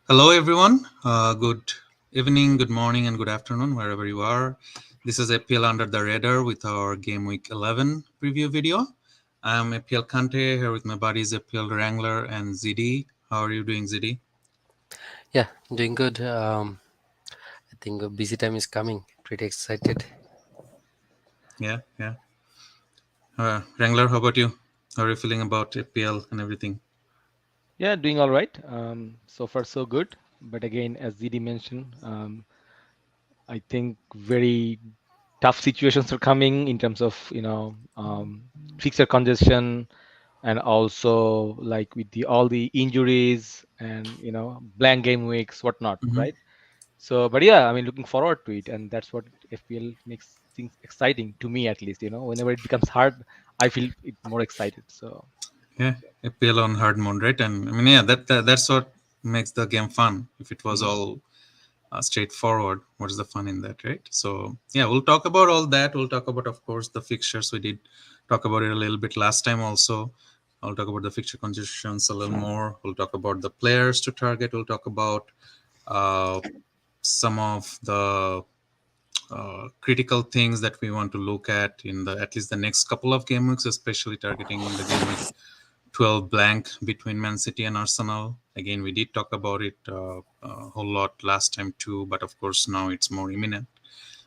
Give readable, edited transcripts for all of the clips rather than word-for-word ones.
Hello, everyone. Good evening, good morning, and good afternoon, wherever you are. This is FPL Under the Radar with our Game Week 11 preview video. I'm FPL Kante here with my buddies FPL Wrangler and ZD. How are you doing, ZD? Yeah, doing good. I think a busy time is coming. Pretty excited. Yeah, yeah. Wrangler, how about you? How are you feeling about FPL and everything? Yeah, doing all right. So far, so good. But again, as ZD mentioned, I think very tough situations are coming in terms of fixture congestion and also like with the all the injuries and blank game weeks, whatnot, Mm-hmm. right? So, but yeah, I mean, looking forward to it, and that's what FPL makes things exciting to me, at least. Whenever it becomes hard, I feel it more excited. So, Yeah, FPL on hard mode, right? And I mean, yeah, that's what makes the game fun. If it was mm, all straightforward, what's the fun in that, right? So yeah, we'll talk about all that. We'll talk about, of course, the fixtures. We did talk about it a little bit last time also. I'll talk about the fixture conditions a little more. We'll talk about the players to target. We'll talk about uh, some of the critical things that we want to look at in the at least the next couple of game weeks, especially targeting the game week 12 blank between Man City and Arsenal. Again, we did talk about it a whole lot last time too, but of course now it's more imminent.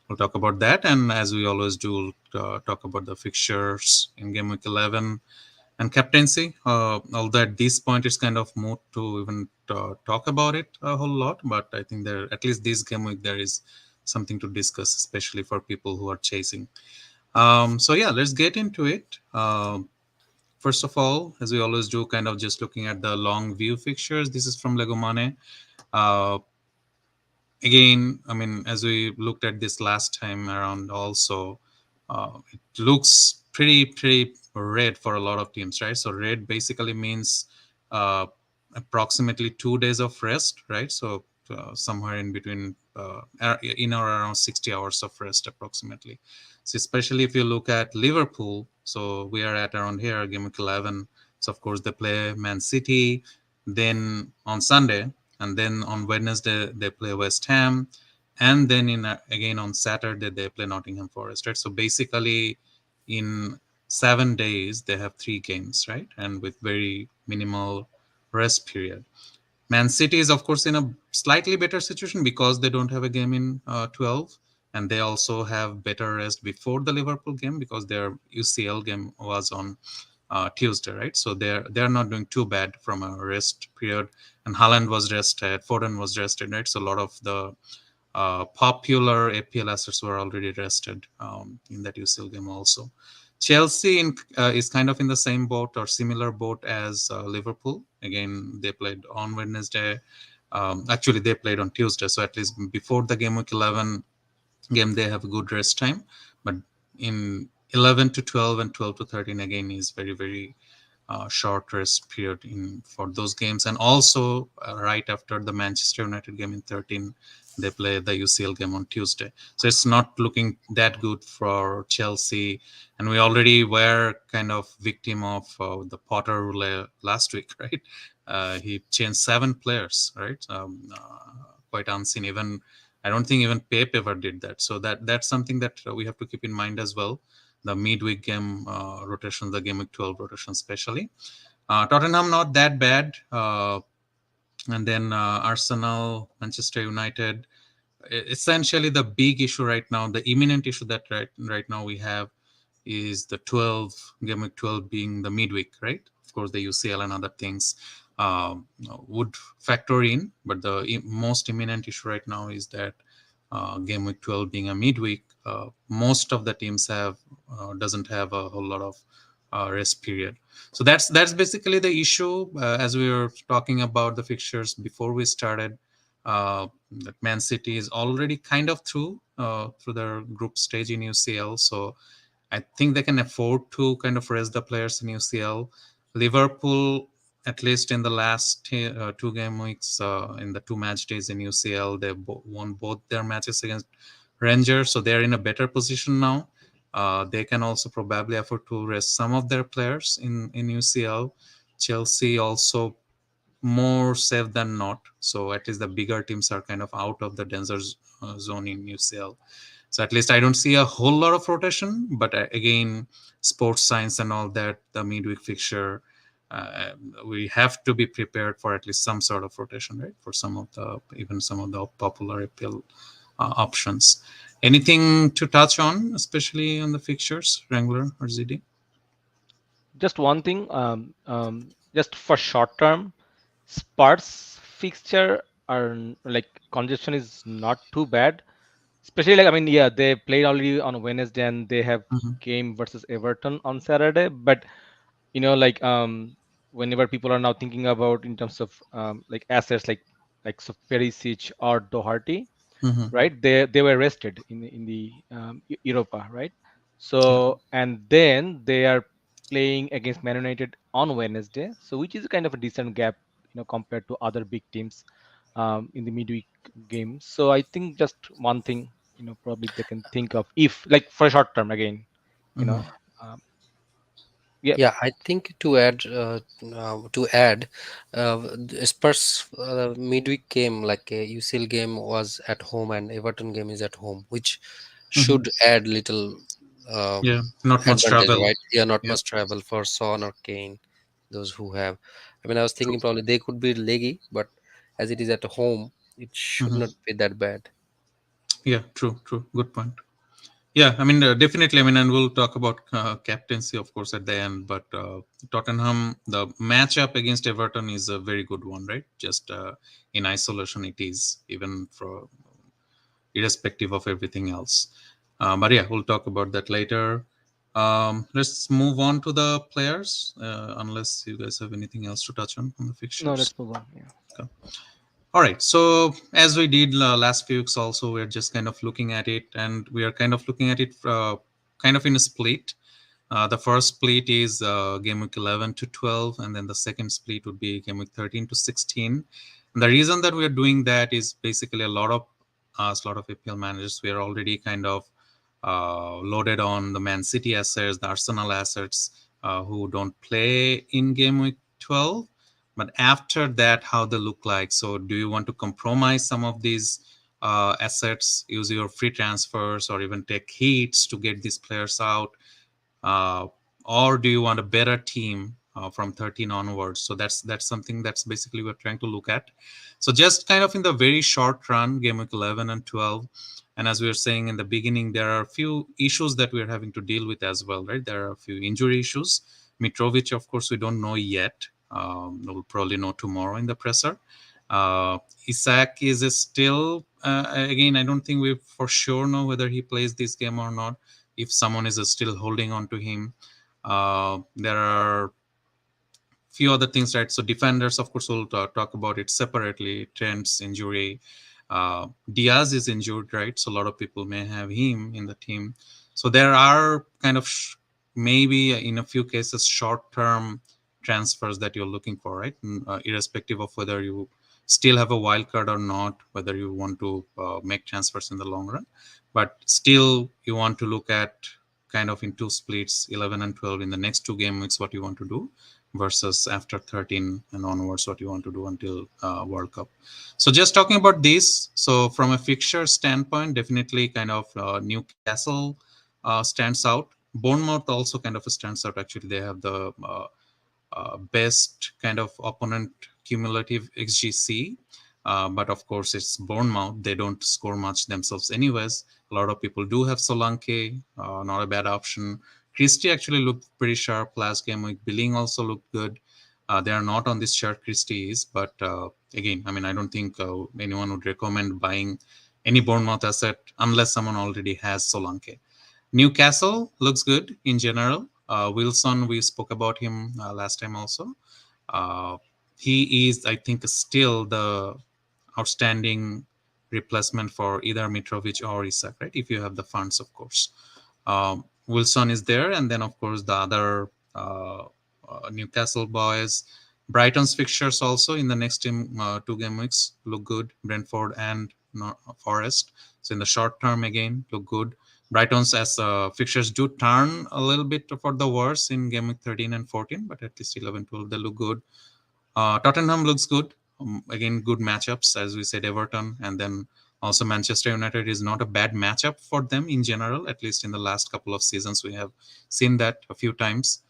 We'll talk about that, and as we always do, talk about the fixtures in game week 11 and captaincy. Although at this point it's kind of moot to even talk about it a whole lot, but I think there at least this game week there is something to discuss, especially for people who are chasing. So yeah, let's get into it. First of all, as we always do, kind of just looking at the long view fixtures. This is from Legomane. Uh, Again, I mean, as we looked at this last time around, also, it looks pretty red for a lot of teams, right? So red basically means uh, approximately 2 days of rest, right? So somewhere in between, in or around 60 hours of rest, approximately. So especially if you look at Liverpool, so we are at around here, game week 11. So of course they play Man City, then on Sunday, and then on Wednesday they play West Ham, and then again on Saturday they play Nottingham Forest. Right, so basically in 7 days they have three games, right, and with very minimal rest period. Man City is, of course, in a slightly better situation because they don't have a game in 12, and they also have better rest before the Liverpool game because their UCL game was on Tuesday, right? So they're not doing too bad from a rest period. And Haaland was rested, Foden was rested, right? So a lot of the popular APL assets were already rested in that UCL game also. Chelsea is kind of in the same boat or similar boat as Liverpool. Again, they played on Wednesday. Actually, they played on Tuesday. So at least before the game week 11 game, they have a good rest time. But in 11 to 12 and 12 to 13, again, is very short rest period in for those games. And also, right after the Manchester United game in 13, they play the UCL game on Tuesday. So it's not looking that good for Chelsea. And we already were kind of victim of the Potter rule last week, right? He changed 7 players, right? Quite unseen. Even I don't think even Pep ever did that. So that's something that we have to keep in mind as well. The midweek game rotation, the game week 12 rotation, especially. Tottenham not that bad, and then Arsenal, Manchester United. Essentially, the big issue right now, the imminent issue that right now we have is the 12 game week 12 being the midweek, right? Of course, the UCL and other things would factor in, but the most imminent issue right now is that game week 12 being a midweek, most of the teams have doesn't have a whole lot of rest period. So that's basically the issue. As we were talking about the fixtures before we started, that Man City is already kind of through their group stage in UCL. So I think they can afford to kind of rest the players in UCL. Liverpool, at least in the last 2 game weeks, in the 2 match days in UCL, they won both their matches against Rangers, so they're in a better position now. They can also probably afford to rest some of their players in UCL. Chelsea also. more safe than not. So at least the bigger teams are kind of out of the danger zone in UCL. So at least I don't see a whole lot of rotation. But again, sports science and all that, the midweek fixture, uh, we have to be prepared for at least some sort of rotation, right? For some of the even some of the popular FPL options. Anything to touch on, especially on the fixtures, Wrangler or ZD? Just one thing, just for short term, Spurs fixture are like congestion is not too bad. Especially like I mean, yeah, they played already on Wednesday and they have Mm-hmm. game versus Everton on Saturday. But like whenever people are now thinking about in terms of like assets like so Perisic or Doherty, Mm-hmm. right? They were rested in the Europa, right? Yeah. So and then they are playing against Man United on Wednesday, so which is kind of a decent gap, compared to other big teams in the midweek games. So I think just one thing, probably they can think of if like for short term again, you Mm-hmm. know, um, yeah. Yeah, I think to add, Spurs midweek game like a UCL game was at home and Everton game is at home, which Mm-hmm. should add little um, Yeah. Not much advantage, travel. right? Yeah, not Yeah. much travel for Son or Kane, those who have. I mean, I was True. thinking probably they could be leggy, but as it is at home, it should Mm-hmm. not be that bad. Yeah. True. True. Good point. Yeah, I mean, definitely. I mean, and we'll talk about captaincy, of course, at the end. But Tottenham, the matchup against Everton is a very good one, right? Just in isolation, it is, even for irrespective of everything else. But yeah, we'll talk about that later. Let's move on to the players, unless you guys have anything else to touch on the No, fixtures. let's move on. Yeah. Okay. All right. So as we did last few weeks, also we're just kind of looking at it, and we are kind of looking at it kind of in a split. The first split is game week 11 to 12, and then the second split would be game week 13 to 16. And the reason that we are doing that is basically a lot of us, a lot of APL managers, we are already kind of loaded on the Man City assets, the Arsenal assets, who don't play in game week 12. But after that, how they look like. So, do you want to compromise some of these assets, use your free transfers, or even take hits to get these players out? uh, or do you want a better team from 13 onwards? So that's something that's basically we're trying to look at. So just kind of in the very short run, game week 11 and 12, and as we were saying in the beginning, there are a few issues that we're having to deal with as well, right? There are a few injury issues. Mitrovic, of course, we don't know yet. We'll probably know tomorrow in the presser. uh, Isaac is still, again, I don't think we for sure know whether he plays this game or not, if someone is still holding on to him. There are few other things, right? So defenders, of course, we'll talk about it separately. Trent's injury, Diaz is injured, right? So a lot of people may have him in the team. So there are kind of maybe in a few cases short-term transfers that you're looking for, right? Irrespective of whether you still have a wild card or not, whether you want to make transfers in the long run, but still you want to look at kind of in two splits, 11 and 12 in the next two game weeks, what you want to do versus after 13 and onwards what you want to do until World Cup. So just talking about this, so from a fixture standpoint, definitely kind of Newcastle stands out. Bournemouth also kind of stands out. Actually, they have the best kind of opponent cumulative XGC. But of course, it's Bournemouth. They don't score much themselves, anyways. A lot of people do have Solanke, not a bad option. Christie actually looked pretty sharp last game week. Billing also looked good. They are not on this chart, Christie is, but again, I mean, I don't think anyone would recommend buying any Bournemouth asset unless someone already has Solanke. Newcastle looks good in general. Wilson, we spoke about him last time also. Uh, he is, I think, still the outstanding replacement for either Mitrovic or Isak, right? If you have the funds, of course. Wilson is there, and then of course the other Newcastle boys. Brighton's fixtures also in the next two game weeks look good. Brentford and Forest. So in the short term again look good. Brighton's as fixtures do turn a little bit for the worse in game week 13 and 14, but at least 11, 12 they look good. Tottenham looks good. Again, good matchups, as we said, Everton, and then also Manchester United is not a bad matchup for them in general. At least in the last couple of seasons, we have seen that a few times.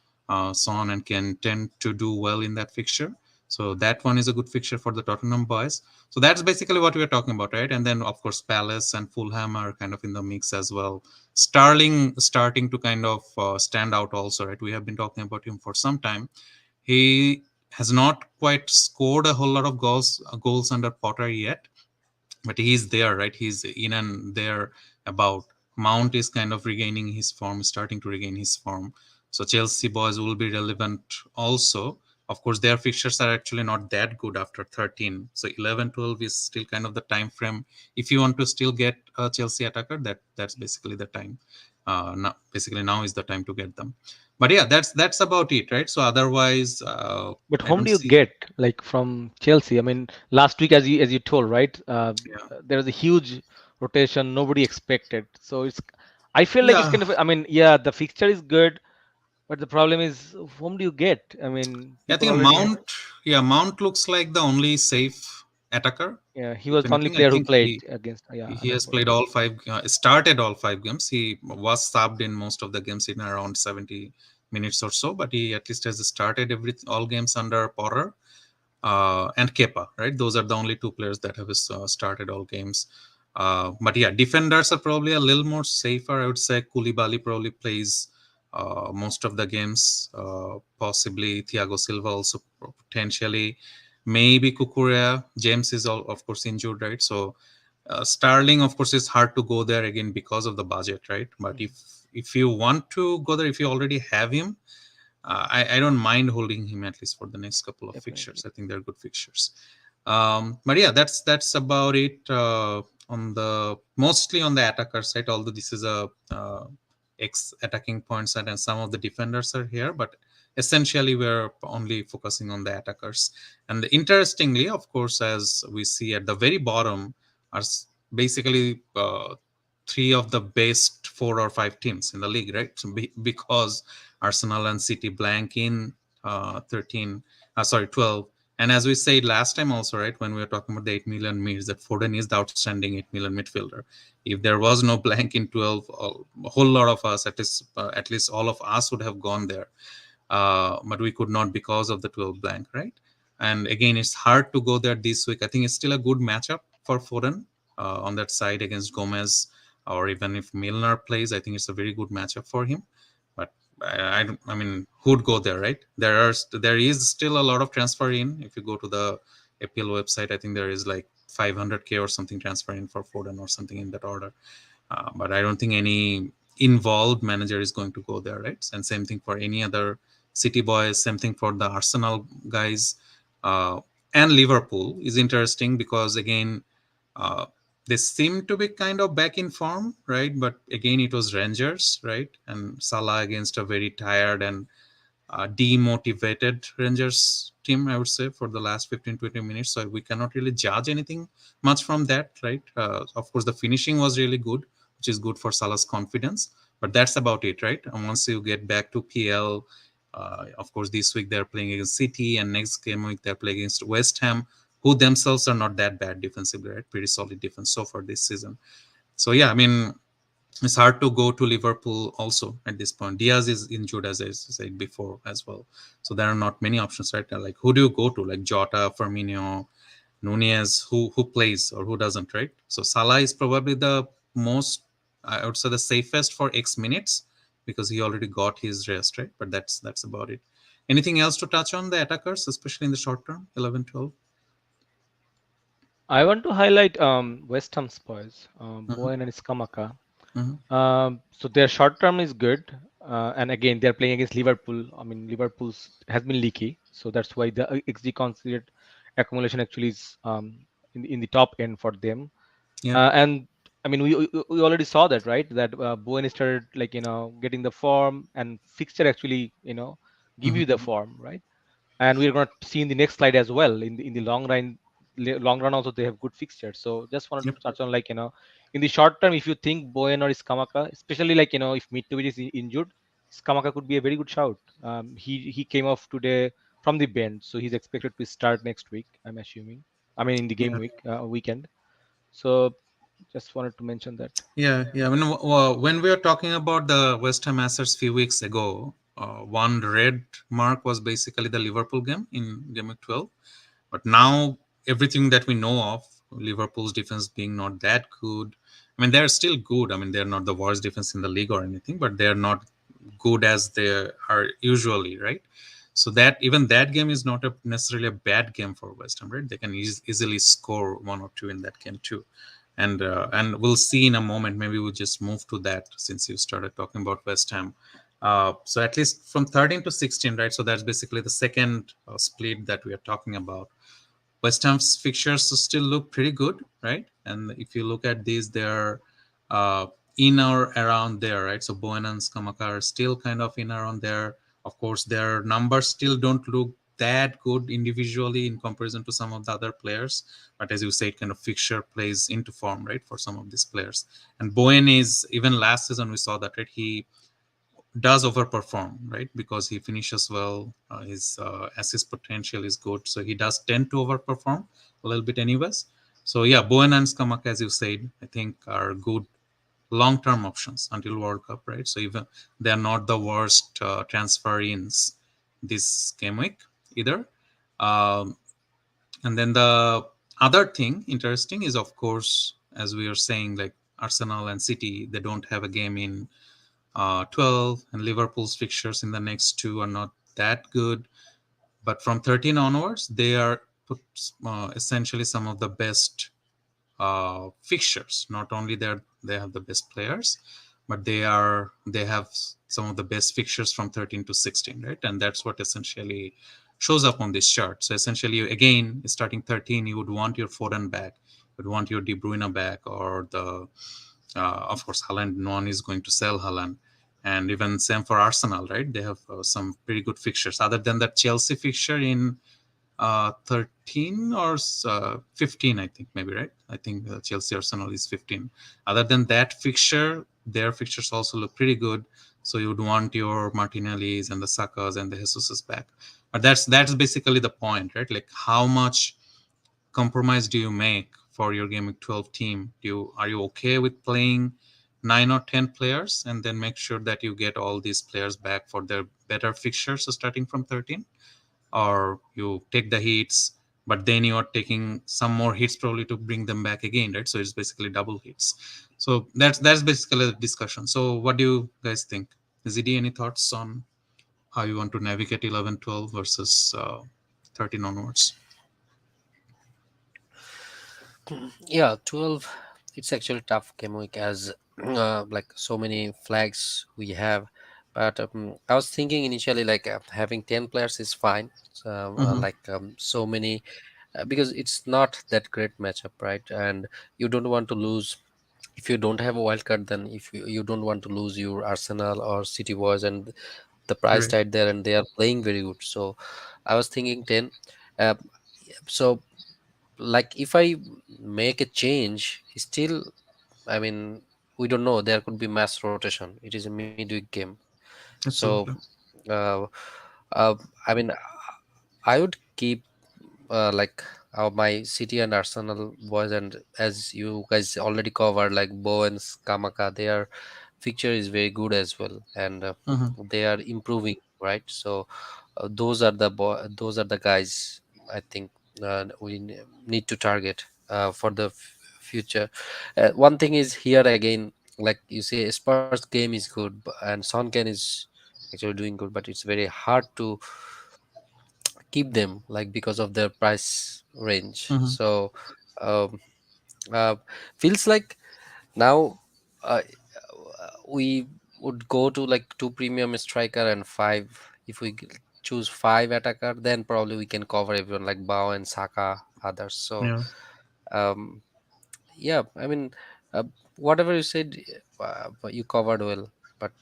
Son and Ken tend to do well in that fixture. So that one is a good fixture for the Tottenham boys. So that's basically what we are talking about, right? And then of course Palace and Fulham are kind of in the mix as well. Starling starting to kind of stand out also, right? We have been talking about him for some time. He has not quite scored a whole lot of goals under Potter yet, but he's there, right? He's in and there about. Mount is kind of regaining his form, starting to regain his form. So Chelsea boys will be relevant also. Of course, their fixtures are actually not that good after 13. So 11, 12 is still kind of the time frame. If you want to still get a Chelsea attacker, that's basically the time. Now, basically now is the time to get them. But yeah, that's about it, right? So otherwise, But I whom don't do you see. get like from Chelsea? I mean, last week, as you told, right? Yeah, There was a huge rotation nobody expected. So it's, I feel like it's yeah. kind of. I mean, yeah, the fixture is good, but the problem is whom do you get? I mean, I people think already have. Mount, yeah, Mount looks like the only safe attacker. Yeah, he If was the only anything, I player who think played against. Yeah, he under has played Potter. all five, started all five games. He was subbed in most of the games in around 70 minutes or so, but he at least has started every all games under Potter and Kepa, right? Those are the only two players that have started all games. But yeah, defenders are probably a little more safer. I would say Koulibaly probably plays most of the games. Possibly Thiago Silva also potentially. Maybe Kukurea. James is all, of course, injured, right? So Starling, of course, is hard to go there again because of the budget, right? But Mhm. if you want to go there, if you already have him, I don't mind holding him at least for the next couple of Definitely. fixtures. I think they're good fixtures. But yeah, that's about it on the mostly on the attacker side. Although this is a X attacking point side and some of the defenders are here, but essentially we're only focusing on the attackers. And interestingly, of course, as we see at the very bottom are basically three of the best 4 or 5 teams in the league, right? So because Arsenal and City blank in 13, sorry, 12. And as we said last time also, right, when we were talking about the 8 million mids, that Foden is the outstanding 8 million midfielder. If there was no blank in 12, a whole lot of us, at least all of us would have gone there. But we could not because of the 12 blank, right? And again, it's hard to go there this week. I think it's still a good matchup for Foden on that side against Gomez, or even if Milner plays, I think it's a very good matchup for him. But I mean, who'd go there, right? There is still a lot of transfer in. If you go to the FPL website, I think there is like 500k or something transfer in for Foden or something in that order. But I don't think any involved manager is going to go there, right? And same thing for any other City boys. Same thing for the Arsenal guys, uh, and Liverpool is interesting because again, uh, they seem to be kind of back in form, right? But again, it was Rangers, right? And Salah against a very tired and demotivated Rangers team, I would say, for the last 15-20 minutes. So we cannot really judge anything much from that, right? Of course, the finishing was really good, which is good for Salah's confidence. But that's about it, right? And once you get back to PL, of course, this week they're playing against City, and next game week they're playing against West Ham, who themselves are not that bad defensively, right? Pretty solid defense so far this season. So yeah, I mean, it's hard to go to Liverpool also at this point. Diaz is injured, as I said before, as well. So there are not many options right now. Like, who do you go to? Like Jota, Firmino, Nunez, who plays or who doesn't, right? So Salah is probably the most, I would say, the safest for X minutes because he already got his rest, right? But that's about it. Anything else to touch on the attackers, especially in the short term, 11, 12? I want to highlight West Ham spoils, Mm-hmm, Bowen and Skamaka. mm-hmm, So their short term is good, and again they're playing against Liverpool. I mean Liverpool's has been leaky, so that's why the XG considered accumulation actually is in the top end for them. yeah, And I mean we already saw that, right? That Bowen started like getting the form, and fixture actually give mm-hmm, you the form, right? And we're going to see in the next slide as well in the long run also they have good fixtures. So just wanted yep, to touch on like in the short term, if you think Boyen or Skamaka, especially like if Mitrovic is injured, Skamaka could be a very good shout. He came off today from the bench. So he's expected to start next week, I'm assuming. I mean, in the game Yeah. week weekend. So just wanted to mention that. Yeah. I mean, when we were talking about the West Ham assets few weeks ago, one red mark was basically the Liverpool game in Game Week 12. But now everything that we know of, Liverpool's defense being not that good. I mean, they're still good. I mean, they're not the worst defense in the league or anything, but they're not good as they are usually, right? So that even that game is not necessarily a bad game for West Ham, right? They can easily score one or two in that game too, and we'll see in a moment. Maybe we'll just move to that since you started talking about West Ham. So at least from 13 to 16, right? So that's basically the second split that we are talking about. West Ham's fixtures still look pretty good, right? And if you look at these, they're uh, in or around there, right? So Bowen and Skamaka are still kind of in around there. Of course, their numbers still don't look that good individually in comparison to some of the other players. But as you said, kind of fixture plays into form, right, for some of these players. And Bowen is, even last season we saw that, right? He does overperform, right? Because he finishes well, his assist potential is good, so he does tend to overperform a little bit, anyways. So yeah, Bowen and Skamak, as you said, I think are good long-term options until World Cup, right? So even they're not the worst transfer ins this game week either. Um, and then the other thing interesting is, of course, as we are saying, like Arsenal and City, they don't have a game in 12, and Liverpool's fixtures in the next two are not that good. But from 13 onwards, they are essentially some of the best fixtures. Not only they have the best players, but they have some of the best fixtures from 13 to 16, right? And that's what essentially shows up on this chart. So essentially, again, starting 13, you would want your Foden back, you would want your De Bruyne back, or the of course Haaland. No one is going to sell Haaland, and even same for Arsenal, right? They have some pretty good fixtures. Other than that Chelsea fixture in 13 or 15, I think, maybe, right? I think Chelsea Arsenal is 15. Other than that fixture, their fixtures also look pretty good. So you would want your Martinelli's and the Sakas and the Jesus's back. But that's basically the point, right? Like, how much compromise do you make for your Game Week 12 team? Are you okay with playing 9 or 10 players and then make sure that you get all these players back for their better fixtures starting from 13? Or you take the hits, but then you are taking some more hits probably to bring them back again, right? So it's basically double hits. So that's basically the discussion. So what do you guys think? ZD, any thoughts on how you want to navigate 11, 12 versus 13 onwards? Yeah, 12, it's actually tough game week as like so many flags we have. But I was thinking initially like having 10 players is fine. So, Mm-hmm. like so many because it's not that great matchup, right? And you don't want to lose if you don't have a wild card. Then if you don't want to lose your Arsenal or City boys, and the price Right. tag there, and they are playing very good. So I was thinking 10. Uh, so like if I make a change, still, I mean, we don't know. There could be mass rotation. It is a midweek game, so Absolutely. uh, uh, I mean, I would keep like my City and Arsenal boys, and as you guys already covered, like Bo and Kamaka, their fixture is very good as well, and Mm-hmm. they are improving, right? So those are the guys I think need to target for the future. One thing is here again, like you say, Spurs game is good, and Son Ken is actually doing good, but it's very hard to keep them, like because of their price range. Mm-hmm. So um, uh, feels like now we would go to like two premium striker and five. If we choose five attacker, then probably we can cover everyone like Bao and Saka, others. So Yeah. um, yeah, I mean, uh, whatever you said, but you covered well. But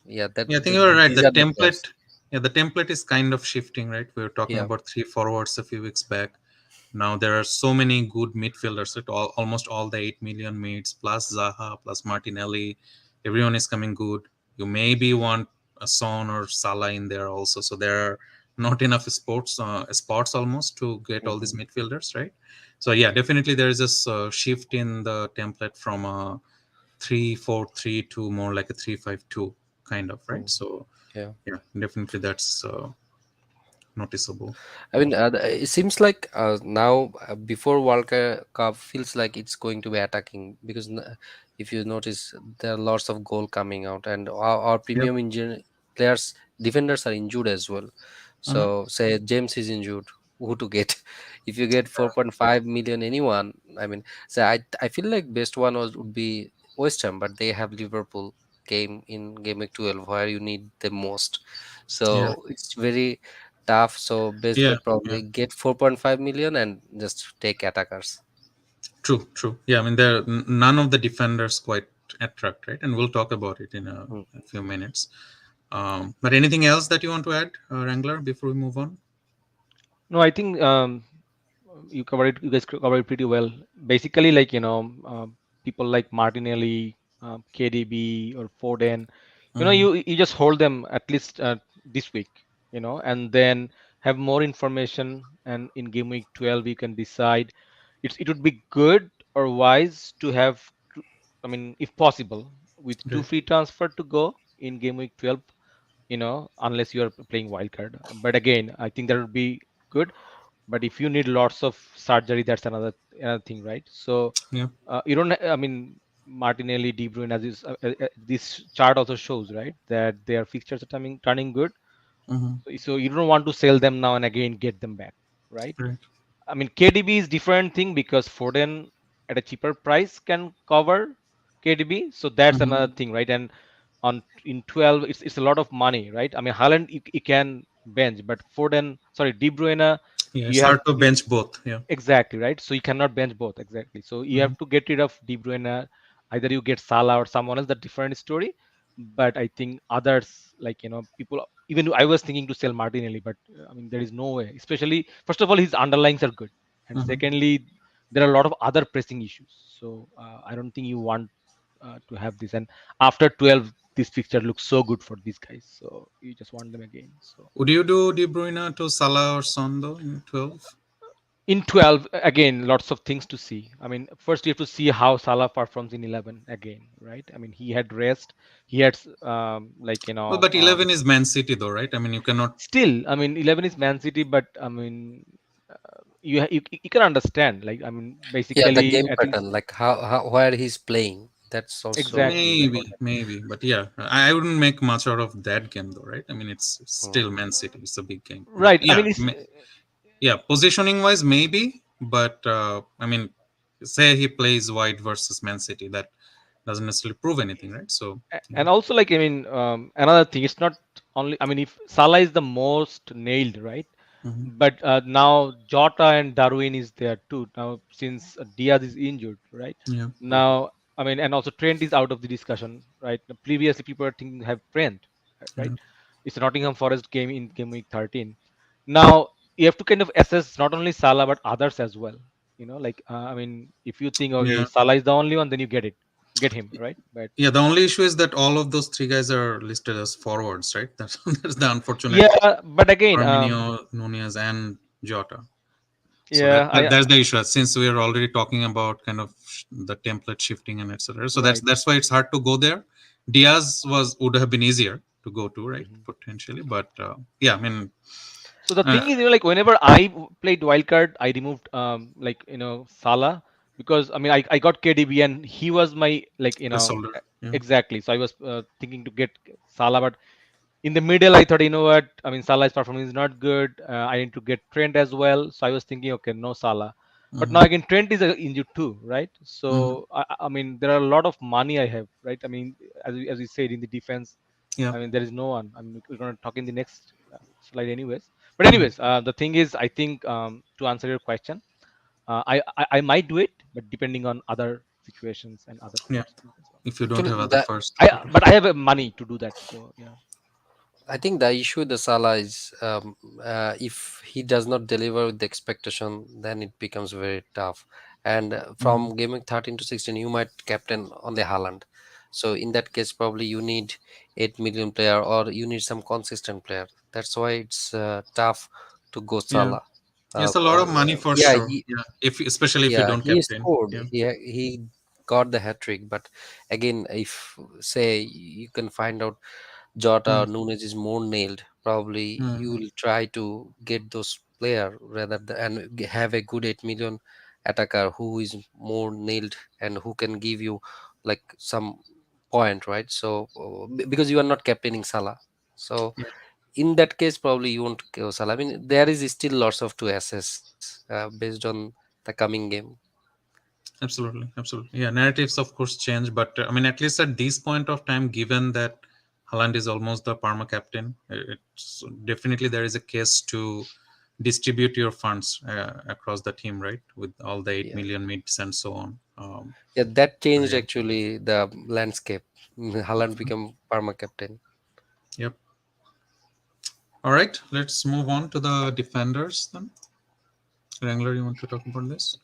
yeah, Yeah, I think you're right. these The are the players. template, yeah, the template is kind of shifting, right? We were talking Yeah. about three forwards a few weeks back. Now there are so many good midfielders. Right? Almost all the 8 million mids plus Zaha plus Martinelli, everyone is coming good. You maybe want a Son or Salah in there also. So there are not enough sports spots almost to get all these Hmm. midfielders, right? So yeah, definitely there is this shift in the template from a 3-4-3 to more like a 3-5-2 kind of, right? So Yeah. yeah, definitely that's noticeable. I mean, it seems like now before Cup feels like it's going to be attacking because if you notice there are lots of goal coming out, and our Yeah. premium players defenders are injured as well. Uh-huh. So say James is injured, who to get? If you get 4.5 million, anyone. I mean, so I feel like best one would be West Ham, but they have Liverpool game in game week 12 where you need the most. Yeah. So it's very tough. So best Yeah. bet Yeah. probably get 4.5 million and just take attackers. True. True. Yeah. I mean, none of the defenders quite attract, right? And we'll talk about it in Mm. a few minutes. But anything else that you want to add, Wrangler, before we move on? No, I think you covered it. You guys covered it pretty well. Basically, like people like Martinelli, KDB, or Foden. Hmm. You just hold them at least this week. And then have more information. And in game week 12, you can decide. It would be good or wise to have. I mean, if possible, with two Right. free transfer to go in game week 12. Unless you are playing wildcard. But again, I think that would be good. But if you need lots of surgery, that's another thing, right? So Yeah. you don't. I mean, Martinelli, De Bruyne, as this chart also shows, right, that their fixtures are turning good. Hmm. So you don't want to sell them now and again get them back, right? Right. I mean, KDB is different thing because Foden at a cheaper price can cover KDB, so that's Hmm. another thing, right? And on in 12, it's a lot of money, right? I mean, Haaland you can bench, but Foden, sorry, De Bruyne, Yeah. It's you have hard to bench both. Yeah. exactly, right. So you cannot bench both exactly. So you Hmm. have to get rid of De Bruyne. Either you get Salah or someone else. That's different story. But I think others, like people. Even I was thinking to sell Martinelli, but I mean there is no way. Especially first of all, his underlyings are good, and Hmm. secondly, there are a lot of other pressing issues. So I don't think you want to have this. And after 12, this picture looks so good for these guys. So you just want them again. So Would you do De Bruyne to Salah or Son though in 12? in 12, again, lots of things to see. I mean, first you have to see how Salah performs in 11 again, right? I mean, he had rest. He had like Well, but 11 is Man City though, right? I mean, you cannot. still. I mean, 11 is Man City, but I mean, you can understand. Like, I mean, Yeah, the basically, game at least pattern, like how where he's playing, that's also exactly right. Maybe, maybe, but yeah, I wouldn't make much out of that game though, right? I mean, it's mm, still Man City. It's a big game, but Right. I yeah, mean, it's yeah, positioning wise, maybe, but I mean, say he plays wide versus Man City, that doesn't necessarily prove anything, right? So, yeah. and also like I mean, another thing. It's not only. I mean, if Salah is the most nailed, right? Hmm. But now Jota and Darwin is there too. Now since Diaz is injured, right? Yeah. mhm. Now I mean, and also Trent is out of the discussion, right? Previously, people were thinking to have Trent, right? Yeah. It's a Nottingham Forest game in game week 13. Now you have to kind of assess not only Salah but others as well. Like I mean, if you think okay, Yeah. Salah is the only one, then you get him, right? But Yeah, the only issue is that all of those three guys are listed as forwards, right? That's the unfortunate yeah, but again, Firmino, Nunez, and Jota. So yeah, that's the issue. Since we are already talking about kind of the template shifting and etc. So right. that's why it's hard to go there. Diaz would have been easier to go to, right? Mhm. Potentially, but yeah, I mean, So the uh, thing is, like whenever I played wildcard, I removed like Salah because I mean I got KDB and he was my like placeholder. Yeah. exactly. So I was thinking to get Salah, but in the middle I thought what I mean Salah's performance is not good. I need to get Trent as well. So I was thinking okay no Salah, but now Hmm. again Trent is injured too, right? Hmm. So I mean there are a lot of money I have, right? I mean as you said in the defense. Yeah. I mean, there is no one. I mean, we're going to talk in the next slide, anyways. But Hmm. anyways, the thing is, I think to answer your question, I might do it, but depending on other situations and other Yeah. players as well. If you don't Actually have other that first, But I have money to do that. So yeah. I think the issue with the Salah is if he does not deliver with the expectation, then it becomes very tough. And hmm, from gaming 13 to 16, you might captain on the Haaland. So in that case, probably you need 8 million player or you need some consistent player. That's why it's tough to go Yeah, Salah. it's a lot of money for Yeah, sure. Yeah, if especially if you yeah, don't he captain. scored. Yeah. He got the hat trick. But again, if say you can find out Jota Mm, or Nunes is more nailed, probably mm, you will try to get those player rather than and have a good 8 million attacker who is more nailed and who can give you like some point, right? So because you are not captaining Salah, so yeah, in that case probably you won't go Salah. I mean there is still lots of to assess based on the coming game. absolutely, absolutely. Yeah, narratives of course change, but I mean, at least at this point of time, given that Haaland is almost the perma captain, it's definitely there is a case to distribute your funds across the team, right? With all the 8 million mids and so on. Yeah, that So, changed yeah. actually the landscape. Haaland became perma captain. Yep. All right, let's move on to the defenders then. Wrangler, you want to talk about this?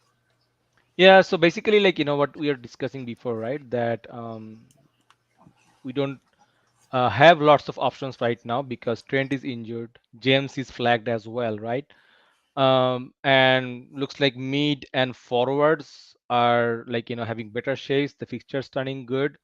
Yeah, so basically, like, what we are discussing before, right? That we don't have lots of options right now because Trent is injured. James is flagged as well, right? And looks like mid and forwards are like, having better shapes. The fixture's turning good.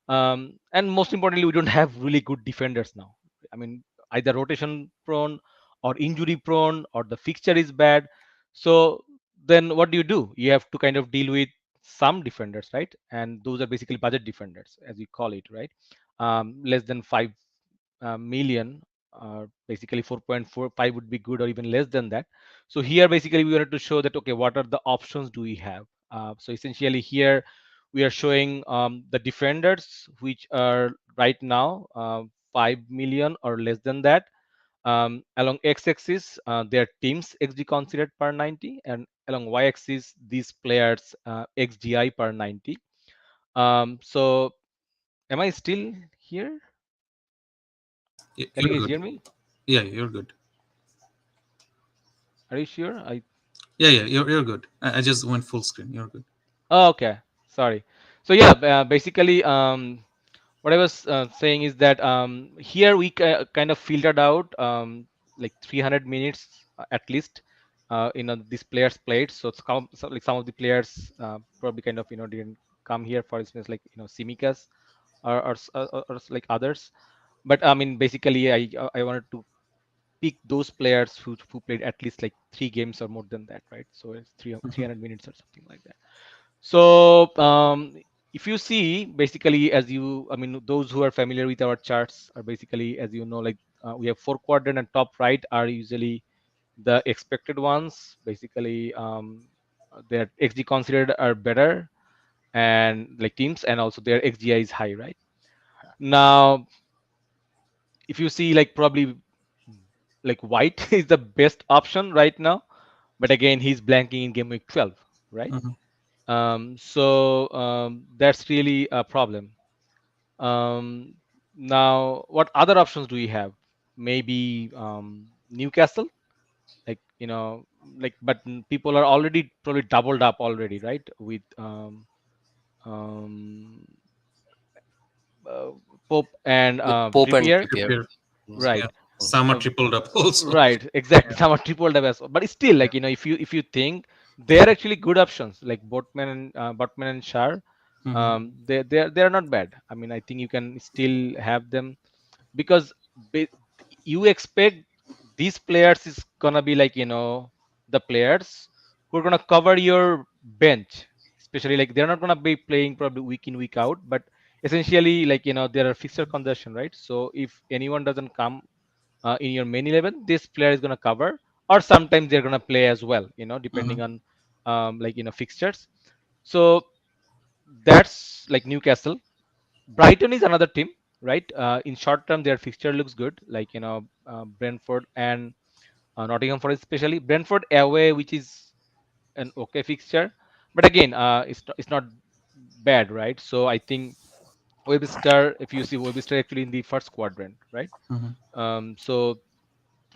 And most importantly, we don't have really good defenders now. I mean, either rotation prone or injury prone or the fixture is bad. So then what do? You have to kind of deal with some defenders, right? And those are basically budget defenders, as we call it, right? Less than 5 million. Basically 4.45 would be good, or even less than that. So here basically we wanted to show that, okay, what are the options do we have? So essentially here we are showing the defenders which are right now 5 million or less than that. Along x-axis their teams xg considered per 90, and along y-axis these players xgi per 90. So am I still here? Can you You're guys good. hear me? Yeah, you're good. Are you sure? Yeah, yeah, you're good. I just went full screen. You're good. Oh, okay. Sorry. So yeah, basically, what I was saying is that here we kind of filtered out like 300 minutes at least. These players played. So it's like some of the players probably kind of didn't come here. For instance, like Simikas or like others. But I mean, basically, I wanted to pick those players who played at least like 3 games or more than that, right? So it's Mhm. 300 minutes or something like that. So if you see, basically, I mean, those who are familiar with our charts are basically, as you know, like we have 4 quadrant, and top right are usually the expected ones. Basically, their XG considered are better, and like teams, and also their XGI is high, right? Now, if you see, like probably like White is the best option right now, but again, he's blanking in game week 12, right? Mhm. So that's really a problem. Um, Now, what other options do we have? Maybe Newcastle, like but people are already probably doubled up already, right? With um, uh, Pope and With Pope and Trippier, Trippier. Prepare. Mm, Yeah. right? Some are Uh, tripled up also. right, exactly. Yeah. Some are triple double as well. But still, Yeah. like if you think they're actually good options, like Botman and Shar, Mhm. they're not bad. I mean, I think you can still have them because ba- you expect these players is gonna be like the players who are gonna cover your bench, especially like they're not gonna be playing probably week in week out, but essentially like there are fixture congestion, right? So if anyone doesn't come in your main 11, this player is gonna cover, or sometimes they're gonna play as well, Mhm. depending on like fixtures. So that's like Newcastle. Brighton is another team, right? In short term, their fixture looks good, like Brentford and Nottingham Forest, especially Brentford away, which is an okay fixture, but again, it's not bad, right? So I think Webster, if you see Webster actually in the first quadrant, right? Mhm. So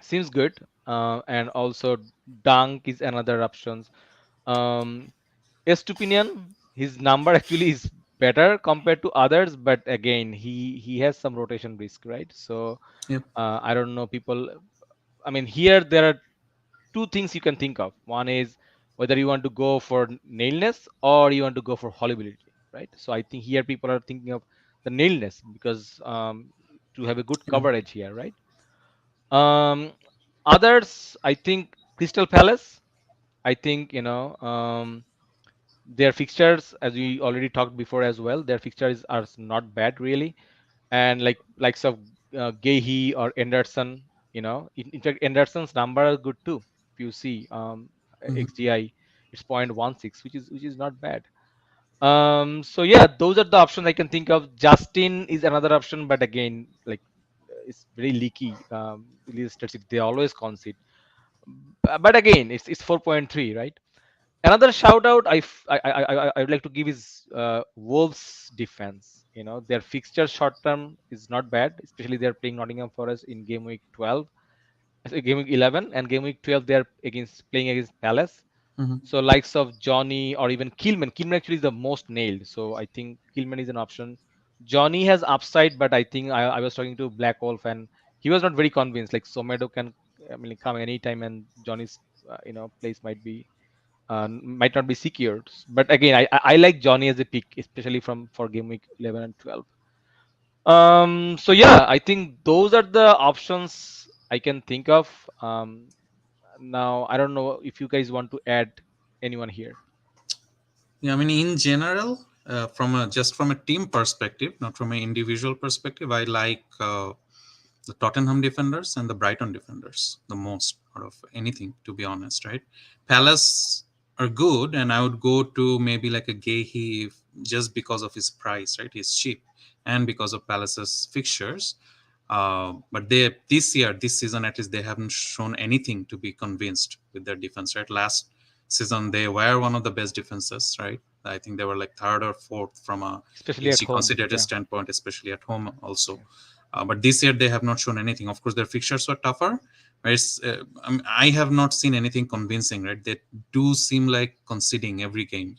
seems good, and also Dunk is another options. Um, Estupinian, his number actually is better compared to others, but again, he has some rotation risk, right? So Yep. I don't know people. I mean, here there are two things you can think of. One is whether you want to go for nailness or you want to go for hollyability, right? So I think here people are thinking of the nailness because to have a good Yeah. coverage here, right? Um, Others, I think Crystal Palace. I think their fixtures, as we already talked before as well, their fixtures are not bad really, and like likes of Gehi or Anderson, in fact Anderson's number are good too. If you see Mhm. XGI, it's 0.16, which is not bad. So yeah, those are the options I can think of. Justin is another option, but again, like it's very leaky. Release statistic, they always concede. But again, it's 4.3, right? Another shout out I would like to give is Wolves defense. Their fixture short term is not bad, especially they're playing Nottingham Forest in game week 12, game week 11, and game week 12 they're against playing against Palace. Mhm. So likes of Johnny or even Killman. Killman actually is the most nailed. So I think Killman is an option. Johnny has upside, but I think I was talking to Black Wolf and he was not very convinced. Like Somedo can, I mean, come anytime and Johnny's place might not be secured. But again, I like Johnny as a pick, especially for game week 11 and 12. So yeah, I think those are the options I can think of. Now I don't know if you guys want to add anyone here. Yeah, I mean, in general, from a team perspective, not from an individual perspective, I like the Tottenham defenders and the Brighton defenders the most out of anything, to be honest, right? Palace are good, and I would go to maybe like a Gehi just because of his price, right? He's cheap, and because of Palace's fixtures. But this season, at least, they haven't shown anything to be convinced with their defense, right? Last season, they were one of the best defenses, right? I think they were like third or fourth from a Especially at XG home. considered Yeah. standpoint, especially at home also. Yeah. But this year they have not shown anything. Of course, their fixtures were tougher. Whereas, I have not seen anything convincing. Right, they do seem like conceding every game.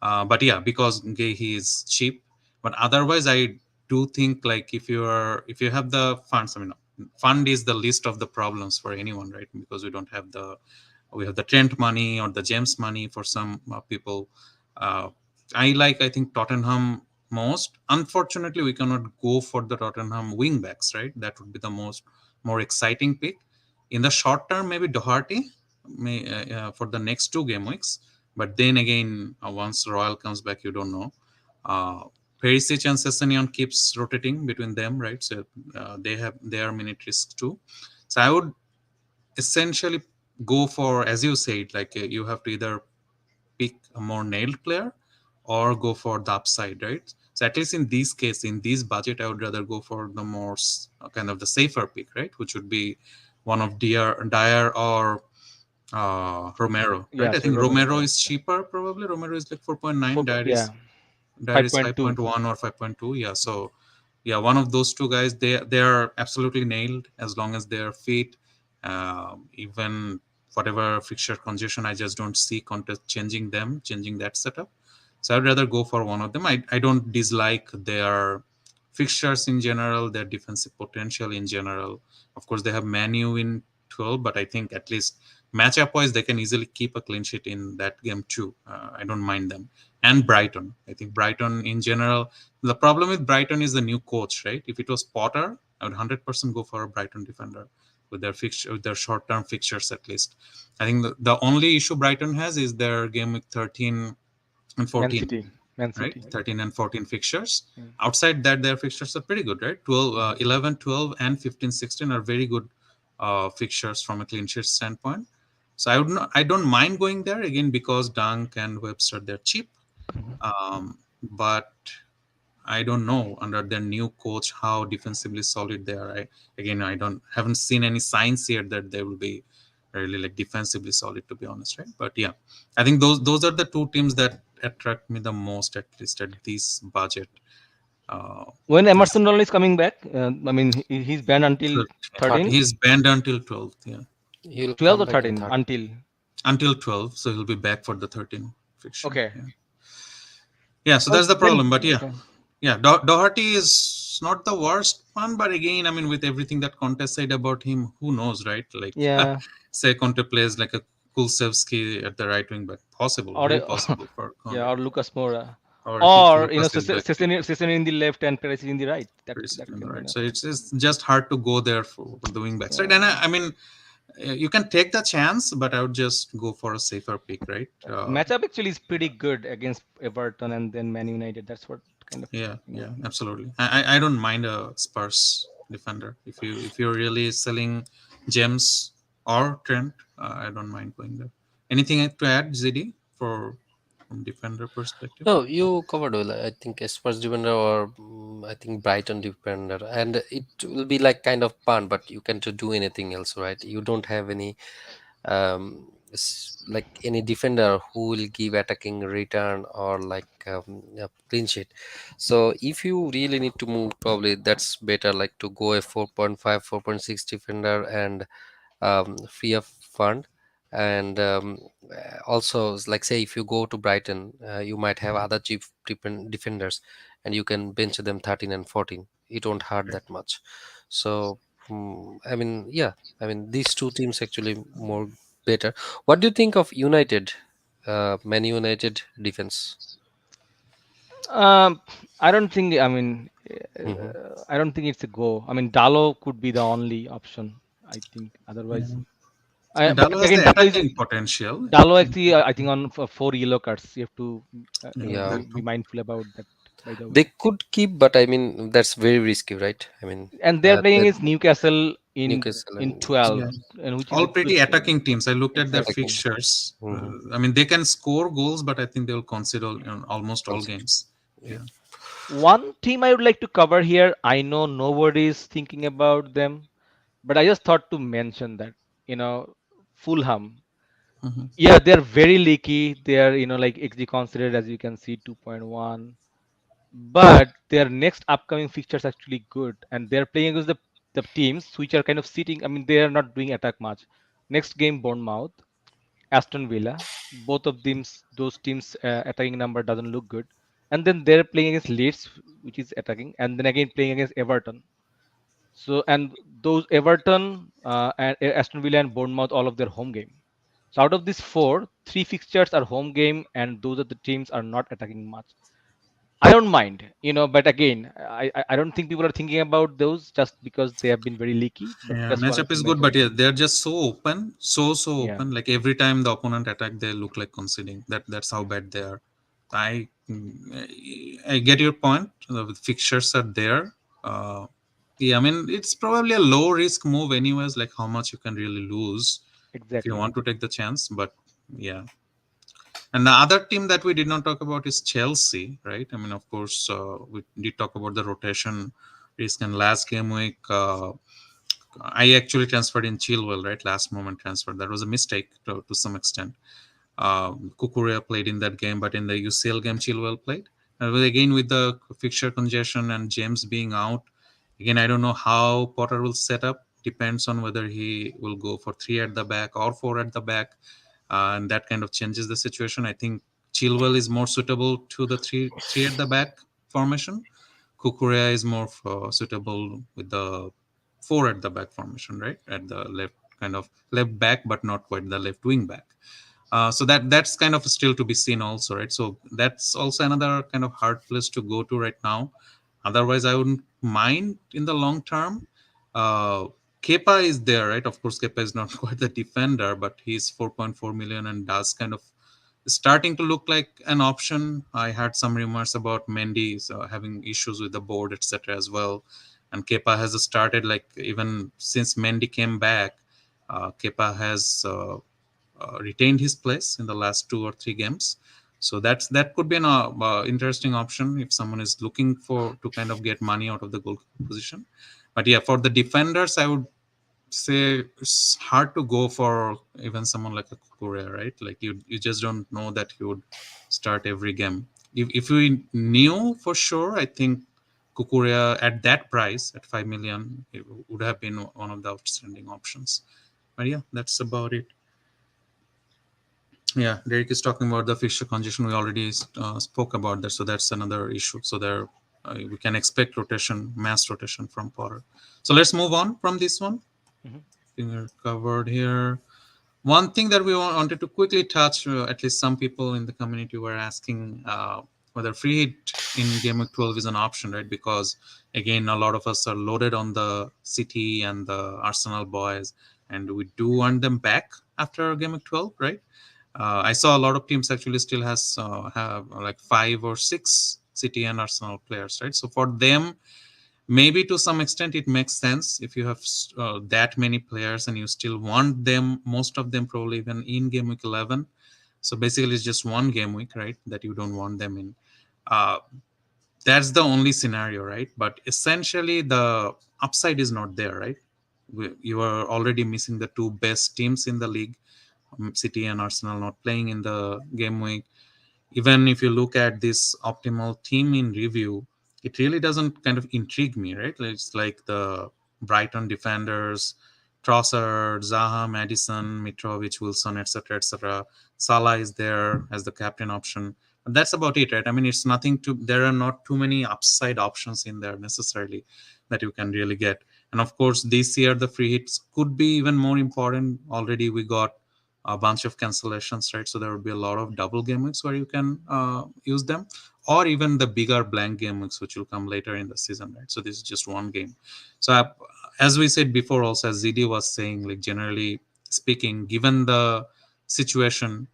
But yeah, because he is cheap. But otherwise, I do think like if you have the funds, I mean, fund is the least of the problems for anyone, right? Because we have the Trent money or the James money for some people. Uh, I think Tottenham most. Unfortunately, we cannot go for the Tottenham wing backs, right? That would be the more exciting pick. In the short term, maybe Doherty for the next two game weeks. But then again, once Royal comes back, you don't know. Uh, Perisic and Sessegnon keeps rotating between them, right? So they have their minute risk too. So I would essentially go for, as you said, like you have to either pick a more nailed player or go for the upside, right? So at least in this case, in this budget, I would rather go for the more kind of the safer pick, right? Which would be one of Dyer or Romero, right? Yeah. I So think Romero. Romero Yeah. is Yeah. cheaper, probably. Romero is like 4.9. Yeah. Dyer is 5.2. 5.1 or 5.2. Yeah. So yeah, one of those two guys, they are absolutely nailed as long as they are fit. Even whatever fixture congestion, I just don't see contest changing that setup. So I'd rather go for one of them. I don't dislike their fixtures in general, their defensive potential in general. Of course, they have Manu in 12, but I think at least matchup wise, they can easily keep a clean sheet in that game too. I don't mind them. And Brighton, I think Brighton in general. The problem with Brighton is the new coach, right? If it was Potter, I would 100% go for a Brighton defender with their fixture, with their short-term fixtures at least. I think the only issue Brighton has is their game week 13 and Man 14, City. Man right? City. 13 and 14 fixtures. Yeah. Outside that, their fixtures are pretty good, right? 12, 11, 12, and 15, 16 are very good fixtures from a clean sheet standpoint. So I don't mind going there again because Dunk and Webster, they're cheap. Mhm. But I don't know under their new coach how defensively solid they are. I don't haven't seen any signs here that they will be really like defensively solid, to be honest, right? But yeah, I think those are the two teams that attract me the most, at least at this budget. Uh, When this Emerson Royal is coming back, I mean, he's banned until 13. 13, He's banned until 12th, yeah, He'll 12 come or back in 13 third. until. until 12. So he'll be back for the 13 fixture. Okay. Yeah. Yeah, so Oh, that's the then problem. But yeah, okay. yeah, Doherty is not the worst one, but again, I mean, with everything that Conte said about him, who knows, right? Like, Yeah, say Conte plays like a Kulsevsky at the right wing back, possible, or very possible for yeah, Conte, or Lucas Moura, or if or Lucas is back too. Cesar in the left and Perez in the right. That Pretty that on the can, right. So it's just hard to go there for the wing backs, right? And yeah. I mean, you can take the chance, but I would just go for a safer pick, right? Matchup actually is pretty good against Everton and then Man United. That's what kind of Yeah, looking at. yeah, absolutely. I don't mind a Spurs defender if you're really selling James or Trent. I don't mind going there. Anything to add, ZD, for from defender perspective? No, you covered well. I think a Spurs defender or I think Brighton defender, and it will be like kind of fun, but you can't do anything else, right? You don't have any like any defender who will give attacking return or like a clean sheet. So if you really need to move, probably that's better like to go a 4.5, 4.6 defender and free of fund. And also like say if you go to Brighton, you might have other cheap defenders and you can bench them 13 and 14. It won't hurt Right. that much. So I mean, yeah, I mean these two teams actually more better. What do you think of United, Man United defense? Um, I don't think. I mean, Hmm. I don't think it's a go. I mean, Dalo could be the only option. I think. Otherwise, Yeah. but Dallo has again, the attacking potential. Dalo actually, I think on for 4 yellow cards, you have to Yeah, Yeah, that be too. mindful about that. By the they way, could keep, but I mean that's very risky, right? I mean, and they're playing that against Newcastle Newcastle in and 12, Yeah. and which is All a good pretty team. attacking teams. I looked at their attacking. Exactly. fixtures. Hmm. I mean, they can score goals, but I think they'll concede almost all games. Yeah. Yeah. One team I would like to cover here. I know nobody is thinking about them, but I just thought to mention that, you know, Fulham. Mhm. Yeah, they're very leaky. They're, like XG considered, as you can see, 2.1. But their next upcoming fixtures actually good, and they're playing against the teams which are kind of sitting. I mean, they are not doing attack much. Next game, Bournemouth, Aston Villa. Both of them, those teams, attacking number doesn't look good. And then they're playing against Leeds, which is attacking, and then again playing against Everton. So, and those Everton, and Aston Villa and Bournemouth, all of their home game. So out of these four, three fixtures are home game, and those are the teams are not attacking much. I don't mind, but again, I don't think people are thinking about those just because they have been very leaky. But Yeah, just wanted matchup to is good, mention but it. yeah, they're just so open, so Yeah, open. Like every time the opponent attack, they look like conceding. That's how bad they are. I I get your point. The fixtures are there. Yeah, I mean it's probably a low risk move, anyways. Like how much you can really lose if you exactly. want to take the chance. But yeah, and the other team that we did not talk about is Chelsea, right? I mean, of course, we did talk about the rotation risk and last game week. I actually transferred in Chilwell, right? Last moment transfer. That was a mistake to some extent. Kukurea played in that game, but in the UCL game, Chilwell played. Again, with the fixture congestion and James being out, again, I don't know how Potter will set up. Depends on whether he will go for three at the back or four at the back, and that kind of changes the situation. I think Chilwell is more suitable to the three at the back formation. Kukurea is more suitable with the four at the back formation, right? At the left, kind of left back, but not quite the left wing back. So that's kind of still to be seen also, right? So that's also another kind of hard place to go to right now. Otherwise, I wouldn't mind in the long term. uh Kepa is there, right? Of course, Kepa is not quite the defender, but he's 4.4 million and does kind of starting to look like an option. I had some rumors about Mendy having issues with the board, etc. as well. And Kepa has started, like, even since Mendy came back, Kepa has retained his place in the last two or three games. So that could be an interesting option if someone is looking for to kind of get money out of the goalkeeper position. But yeah, for the defenders, I would say it's hard to go for even someone like a Korea, right? Like you just don't know that he would start every game. If we knew for sure, I think Kukurea at that price at 5 million, it would have been one of the outstanding options. But yeah, that's about it. Yeah, Derek is talking about the fixture congestion. We already spoke about that, so that's another issue. So there, we can expect rotation, mass rotation from Potter. So let's move on from this one. Mhm. I think we're covered here. One thing that we wanted to quickly touch, at least some people in the community were asking whether free hit in Game Week 12 is an option, right? Because again, a lot of us are loaded on the City and the Arsenal boys, and we do want them back after Game Week 12, right? I saw a lot of teams actually still have like 5 or 6 City and Arsenal players, right? So for them, maybe to some extent it makes sense if you have that many players and you still want them, most of them probably even in game week 11. So basically it's just one game week, right, that you don't want them in. uh, that's the only scenario, right? But essentially the upside is not there, right? You are already missing the two best teams in the league, City and Arsenal not playing in the game week. Even if you look at this optimal team in review, it really doesn't kind of intrigue me, right? It's like the Brighton defenders, Trossard, Zaha, Madison, Mitrovic, Wilson, etc., etc. Salah is there as the captain option. But that's about it, right? I mean, it's nothing to. There are not too many upside options in there necessarily that you can really get. And of course, this year the free hits could be even more important. Already we got a bunch of cancellations, right? So there will be a lot of double game weeks where you can use them, or even the bigger blank game weeks, which will come later in the season, right? So this is just one game. So as we said before, also as ZD was saying, like generally speaking, given the situation,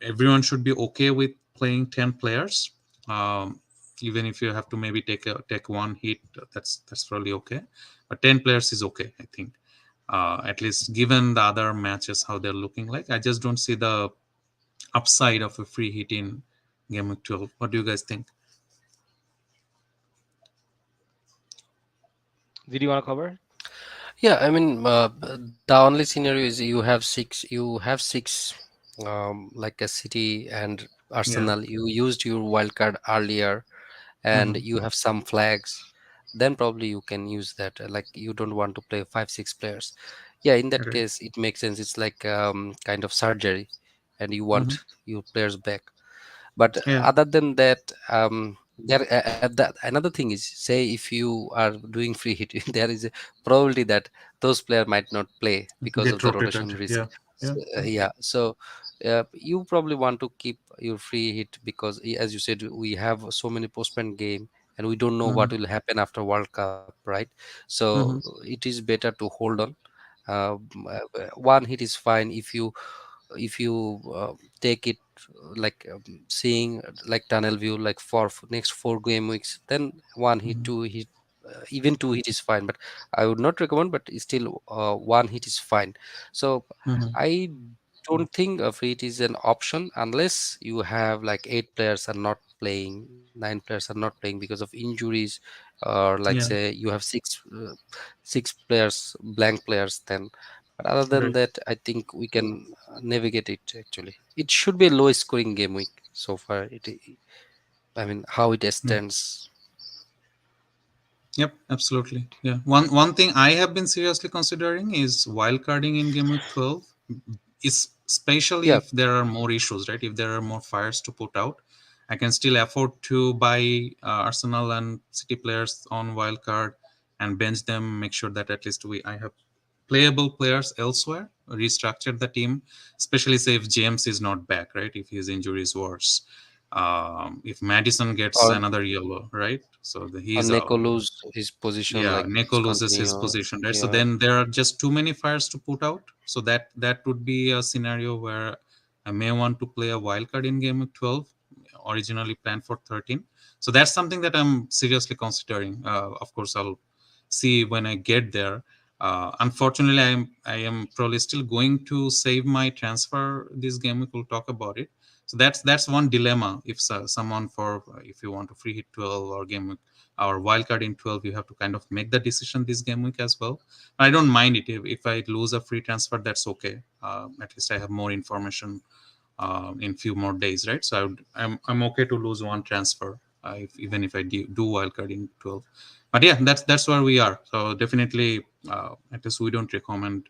everyone should be okay with playing 10 players. Even if you have to maybe take one hit, that's probably okay. But 10 players is okay, I think. At least given the other matches how they're looking like, I just don't see the upside of a free hit in game week 12. What do you guys think? Did you want to cover? Yeah, I mean, the only scenario is you have six, like a City and Yeah. Arsenal. You used your wild card earlier, and Hmm. you have some flags. Then probably you can use that. Like you don't want to play 5 6 players. Yeah, in that Right. case, it makes sense. It's like kind of surgery, and you Hmm. want your players back. But Yeah. other than that, there that another thing is, say if you are doing free hit, there is a probability that those player might not play because of Get the rotated. rotation risk. Yeah. Yeah. Yeah. Yeah, so you probably want to keep your free hit because as you said, we have so many postponed game, and we don't know Hmm. what will happen after World Cup, right? So Hmm. it is better to hold on. One hit is fine if you take it like seeing like tunnel view, like for next 4 game weeks, then one hit, Hmm. 2 hit, even 2 hit is fine, but I would not recommend, but still one hit is fine. So Hmm. I don't think a free hit is an option unless you have like 8 players are not playing, 9 players are not playing because of injuries, or like Yeah. say you have 6 players, blank players, then. But other than Right. that, I think we can navigate it. Actually, it should be a low scoring game week so far. I mean, how it Yeah. stands. Yep, absolutely. Yeah. One thing I have been seriously considering is wildcarding in game week 12. Is especially Yeah, if there are more issues, right? If there are more fires to put out, I can still afford to buy Arsenal and City players on wildcard and bench them. Make sure that at least I have playable players elsewhere. Restructure the team, especially say if James is not back, right? If his injury is worse, if Madison gets or another yellow, right? So or he's Neko out. lose his position, Yeah, like Neko it's loses his continue. position, right? So Yeah, then there are just too many fires to put out. So that would be a scenario where I may want to play a wild card in game of 12, originally planned for 13. So that's something that I'm seriously considering. Of course, I'll see when I get there. Unfortunately, I am probably still going to save my transfer this game. We will talk about it. So that's one dilemma. If someone for if you want to free hit 12 or game or wildcard in 12, you have to kind of make the decision this game week as well. I don't mind it if I lose a free transfer, that's okay. At least I have more information in few more days, right? So I'm okay to lose one transfer even if I do wildcard in 12. But yeah, that's where we are. So definitely, at least we don't recommend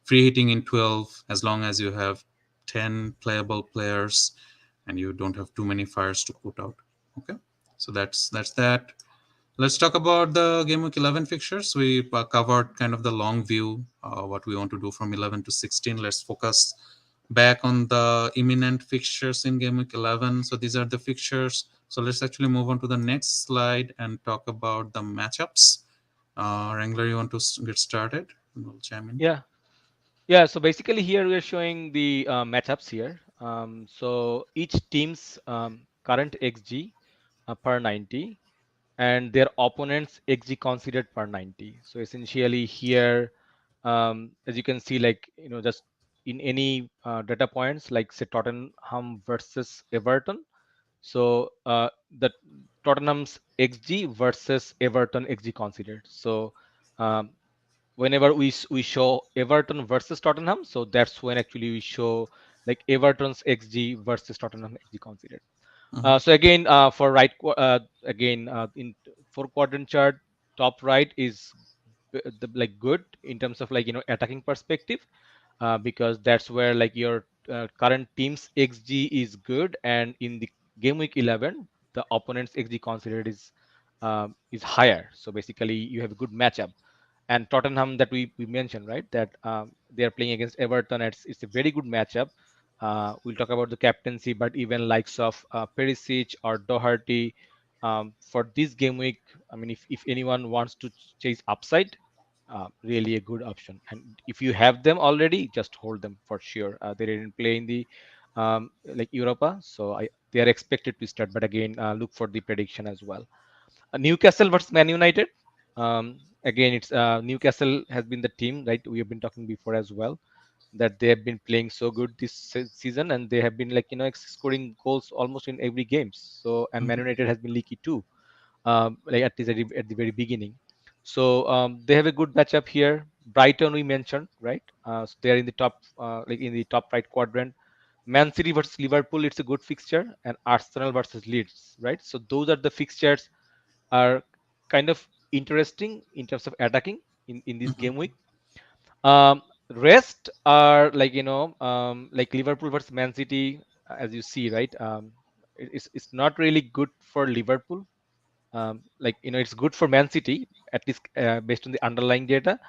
free hitting in 12 as long as you have 10 playable players, and you don't have too many fires to put out. Okay, so that's that. Let's talk about the game week 11 fixtures. We covered kind of the long view, what we want to do from 11 to 16. Let's focus back on the imminent fixtures in game week 11. So these are the fixtures. So let's actually move on to the next slide and talk about the matchups. Wrangler, you want to get started? We'll chime in. Yeah. Yeah. So basically, here we are showing the matchups here. So each team's current XG per 90 and their opponent's XG considered per 90. So essentially, here, as you can see, like, just in any data points, like say Tottenham versus Everton. So the Tottenham's XG versus Everton XG considered. So um, whenever we show Everton versus Tottenham, so that's when actually we show like Everton's XG versus Tottenham XG considered. Mhm. So again, for again in four quadrant chart, top right is like good in terms of like attacking perspective, because that's where like your current team's XG is good, and in the game week 11, the opponent's XG considered is higher. So basically, you have a good matchup. And Tottenham that we mentioned, right? That they are playing against Everton. It's a very good matchup. We'll talk about the captaincy, but even likes of Perisic or Doherty for this game week. I mean, if anyone wants to chase upside, really a good option. And if you have them already, just hold them for sure. They didn't play in the like Europa, so they are expected to start. But again, look for the prediction as well. Newcastle versus Man United. Again, it's Newcastle has been the team, right? We have been talking before as well, that they have been playing so good this season, and they have been like scoring goals almost in every game. So, and Man Mhm. United has been leaky too, like at least at the very beginning. So they have a good matchup here. Brighton we mentioned, right? So they are in the top, like in the top right quadrant. Man City versus Liverpool, it's a good fixture, and Arsenal versus Leeds, right? So those are the fixtures are kind of interesting in terms of attacking in this Mhm. game week. Um, Rest are like like Liverpool versus Man City, as you see, right? It's not really good for Liverpool. Like it's good for Man City, at least based on the underlying data,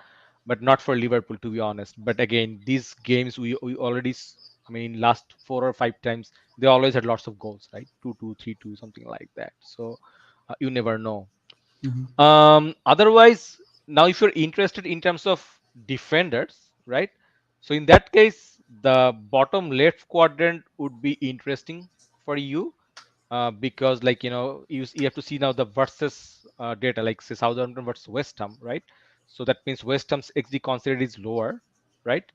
but not for Liverpool, to be honest. But again, these games we already I mean, last 4 or 5 times they always had lots of goals, right? 2-2, 3-2, something like that. So you never know. Mhm. Otherwise, now if you're interested in terms of defenders, right? So in that case, the bottom left quadrant would be interesting for you, because like you have to see now the versus data, like say Southampton versus West Ham, right? So that means West Ham's XG considered is lower, right?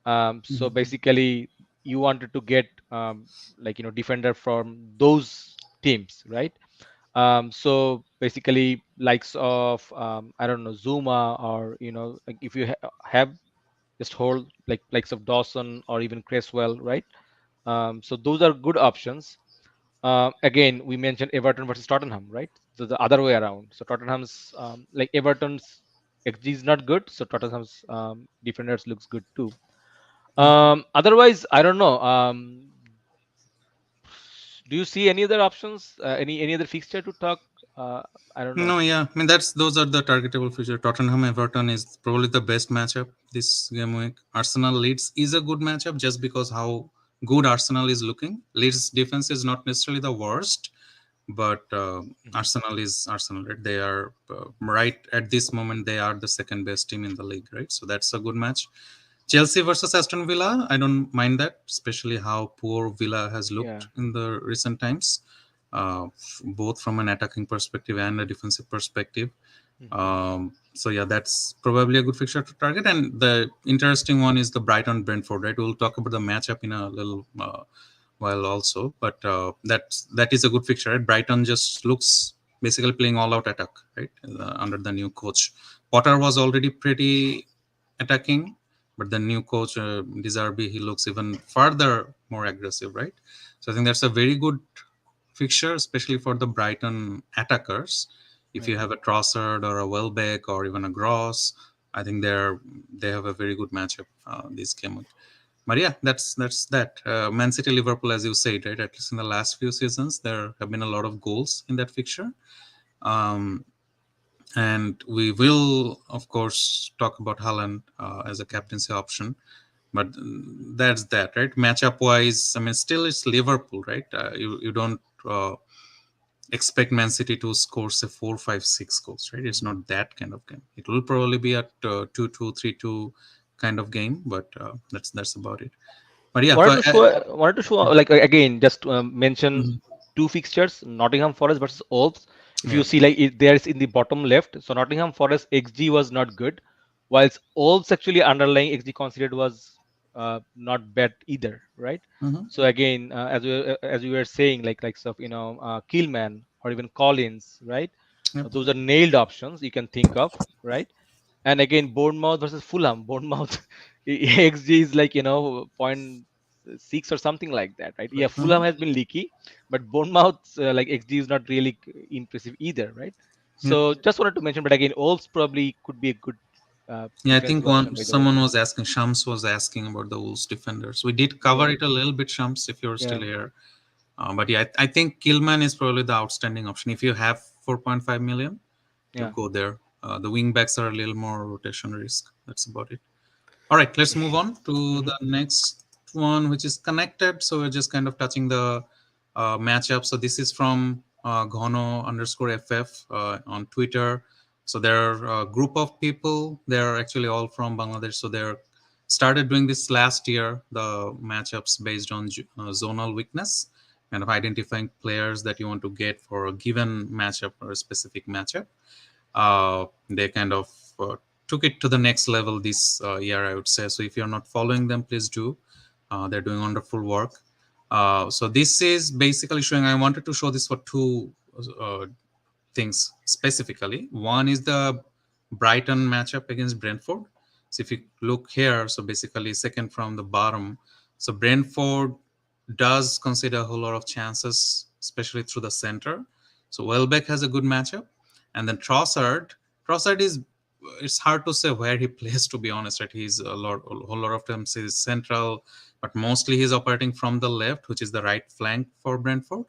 So Mhm. basically, you wanted to get like defender from those teams, right? So basically, likes of I don't know, Zuma, or like if you have, just hold like likes of Dawson or even Cresswell, right? So those are good options. Again, we mentioned Everton versus Tottenham, right? So the other way around. So Tottenham's like Everton's XG is not good, so Tottenham's defenders looks good too. Otherwise, I don't know. Do you see any other options? Any other fixture to talk? I don't know. No, yeah, I mean that's those are the targetable feature. Tottenham Everton is probably the best matchup this game week. Arsenal Leeds is a good matchup just because how good Arsenal is looking. Leeds defense is not necessarily the worst, but Mhm. Arsenal is Arsenal. Right? They are right at this moment. They are the second best team in the league, right? So that's a good match. Chelsea versus Aston Villa. I don't mind that, especially how poor Villa has Yeah. looked in the recent times, both from an attacking perspective and a defensive perspective. Mhm. So yeah, that's probably a good fixture to target. And the interesting one is the Brighton Brentford. Right, we'll talk about the matchup in a little while also, but that is a good fixture. Right, Brighton just looks basically playing all out attack. Right, under the new coach. Potter was already pretty attacking, but the new coach Desarby, he looks even further more aggressive. Right, so I think that's a very good fixture, especially for the Brighton attackers. If you Right. have a Trossard or a Welbeck or even a Gross, I think they have a very good matchup this game. But yeah, that's that. Man City Liverpool, as you said, right? At least in the last few seasons, there have been a lot of goals in that fixture. Um, and we will, of course, talk about Haaland as a captaincy option. But that's that, right? Matchup wise, I mean, still it's Liverpool, right? You don't expect Man City to score say 4, 5, 6 goals, right? It's not that kind of game. It will probably be at 2-2, 3-2 kind of game, but that's about it. But yeah, Wanted to show like again just mention mhm, two fixtures: Nottingham Forest versus Wolves. If you yeah, see like there's in the bottom left, so Nottingham Forest XG was not good, whilst Wolves actually underlying XG considered was not bad either, right? hmm, So again, as we were saying, like of Killman or even Collins, right? yep, Those are nailed options you can think of, right? And again, Bournemouth versus Fulham. Bournemouth XG is like point six or something like that, right? Yeah, hmm, Fulham has been leaky, but Bournemouth's like XG is not really impressive either, right? yep. So just wanted to mention, but again, Wolves probably could be a good Yeah, I think defensive option one by the way. someone was asking, Shams was asking about the Wolves defenders. We did cover Yeah, it a little bit, Shams, if you're still yeah, here. But yeah, I think Killman is probably the outstanding option. If you have 4.5 million, you yeah. go there. The wing backs are a little more rotation risk. That's about it. All right, let's move on to Mm-hmm. the next one, which is connected. So we're just kind of touching the matchup. So this is from Ghono underscore FF on Twitter. So there are a group of people. They're actually all from Bangladesh. So they're started doing this last year, the matchups based on zonal weakness, kind of identifying players that you want to get for a given matchup or a specific matchup. They kind of took it to the next level this year, I would say. So if you're not following them, please do. They're doing wonderful work. So this is basically showing. I wanted to show this for two uh, things specifically. One is the Brighton matchup against Brentford. So if you look here, so basically second from the bottom. So Brentford does consider a whole lot of chances, especially through the center. So Welbeck has a good matchup, and then Trossard is, it's hard to say where he plays, to be honest. Right, he's a whole lot of times he's central, but mostly he's operating from the left, which is the right flank for Brentford.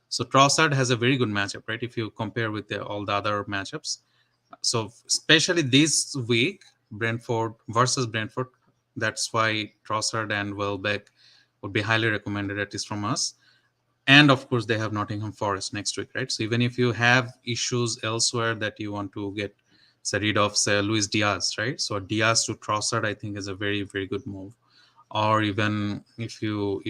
So Trossard has a very good matchup, right? If you compare with all the other matchups. So especially this week, Brentford versus Brentford, that's why Trossard and Welbeck would be highly recommended, at least from us. And of course, they have Nottingham Forest next week, right? So even if you have issues elsewhere that you want to get rid of, say, Luis Diaz, right? So Diaz to Trossard, I think, is a very, very good move. Or even if you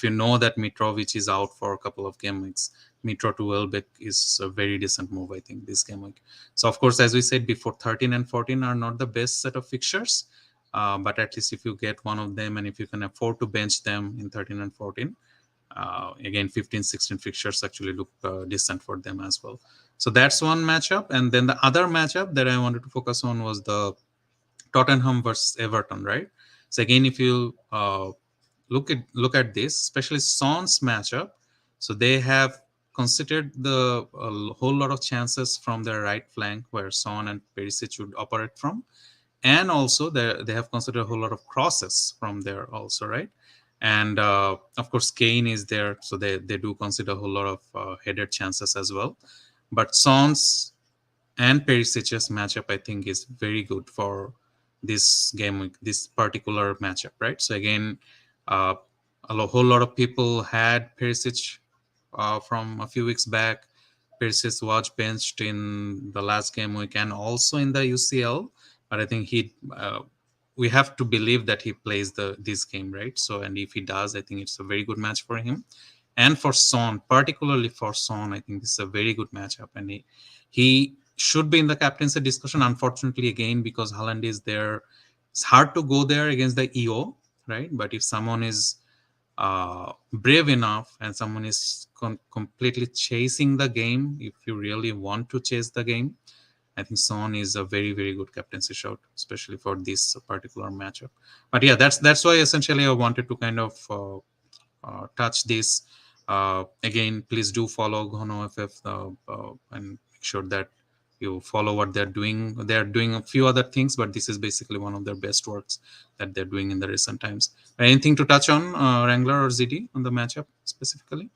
know that Mitrovic is out for a couple of game weeks, Mitro to Welbeck is a very decent move, I think, this game week. So of course, as we said before, 13 and 14 are not the best set of fixtures, but at least if you get one of them and if you can afford to bench them in 13 and 14, again 15, 16 fixtures actually look decent for them as well. So that's one matchup, and then the other matchup that I wanted to focus on was the Tottenham versus Everton, right? So again, if you look at this, especially Son's matchup, so they have considered the a whole lot of chances from their right flank where Son and Perisic would operate from, and also they have considered a whole lot of crosses from there also, right? And of course Kane is there, so they do consider a whole lot of headed chances as well. But Son's and Perisic's matchup, I think, is very good for this game week, this particular matchup, right? So again, uh, whole lot of people had Perisic from a few weeks back. Perisic was benched in the last game week and also in the UCL, but I think we have to believe that he plays this game, right? So, and if he does, I think it's a very good match for him. And for Son, particularly for Son, I think this is a very good matchup, and he should be in the captaincy discussion. Unfortunately, again, because Haaland is there, it's hard to go there against the EO, right? But if someone is brave enough and someone is completely chasing the game, if you really want to chase the game, I think Son is a very, very good captaincy shot, especially for this particular matchup. But yeah, that's why essentially I wanted to kind of touch this. Again, please do follow Ghono FF and make sure that you follow what they're doing. They're doing a few other things, but this is basically one of their best works that they're doing in the recent times. Anything to touch on, Wrangler or ZD, on the matchup specifically?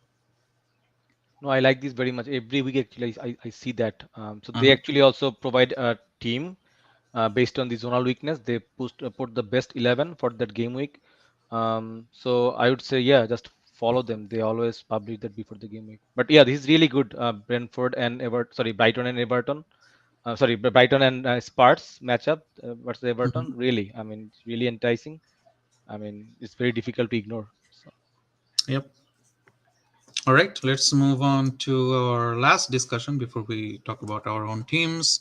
No, I like this very much. Every week, actually, I see that. So they Hmm. actually also provide a team based on the zonal weakness. They put the best 11 for that game week. So I would say, yeah, just follow them. They always publish that before the game week. But yeah, this is really good. Brentford and sorry, Brighton and Everton. Sorry, Brighton and Spurs matchup versus Hmm. Everton. Really, I mean, it's really enticing. I mean, it's very difficult to ignore. So. Yep. All right, let's move on to our last discussion before we talk about our own teams.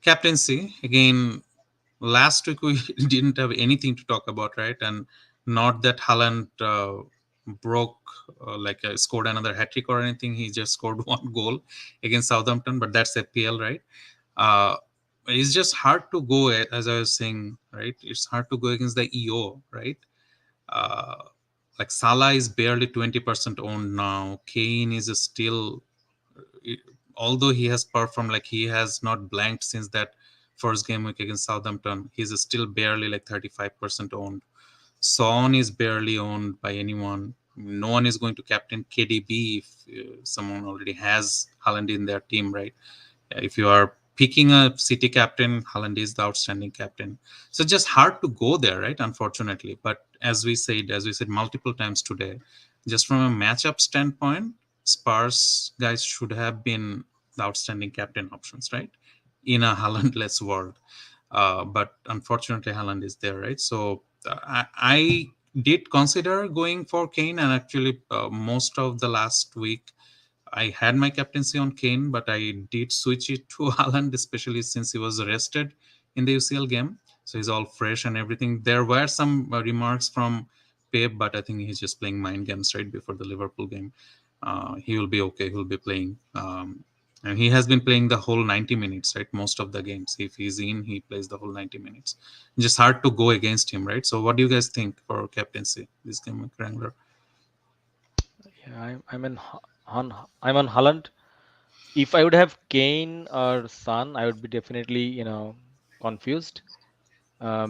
Captaincy. Again, last week we didn't have anything to talk about, right? And not that Haaland broke, scored another hat trick or anything. He just scored one goal against Southampton, but that's FPL, right? Uh, it's just hard to go, as I was saying, right? It's hard to go against the EO, right? Uh, like Salah is barely 20% owned now. Kane is still, although he has performed, like he has not blanked since that first game week against Southampton, he's still barely like 35% owned. Son is barely owned by anyone. No one is going to captain KDB if someone already has Haaland in their team, right? If you are picking a city captain, Haaland is the outstanding captain. So just hard to go there, right? Unfortunately. But as we said multiple times today, just from a matchup standpoint, Spurs guys should have been the outstanding captain options, right? In a Haaland-less world. But unfortunately, Haaland is there, right? So I did consider going for Kane, and actually, most of the last week, I had my captaincy on Kane, but I did switch it to Haaland, especially since he was arrested in the UCL game. So he's all fresh and everything. There were some remarks from Pep, but I think he's just playing mind games right before the Liverpool game. He will be okay. He'll be playing. And he has been playing the whole 90 minutes, right? Most of the games. If he's in, he plays the whole 90 minutes. Just hard to go against him, right? So what do you guys think for captaincy this game with Wrangler? Yeah, I'm on Holland. If I would have Kane or Son, I would be definitely, confused.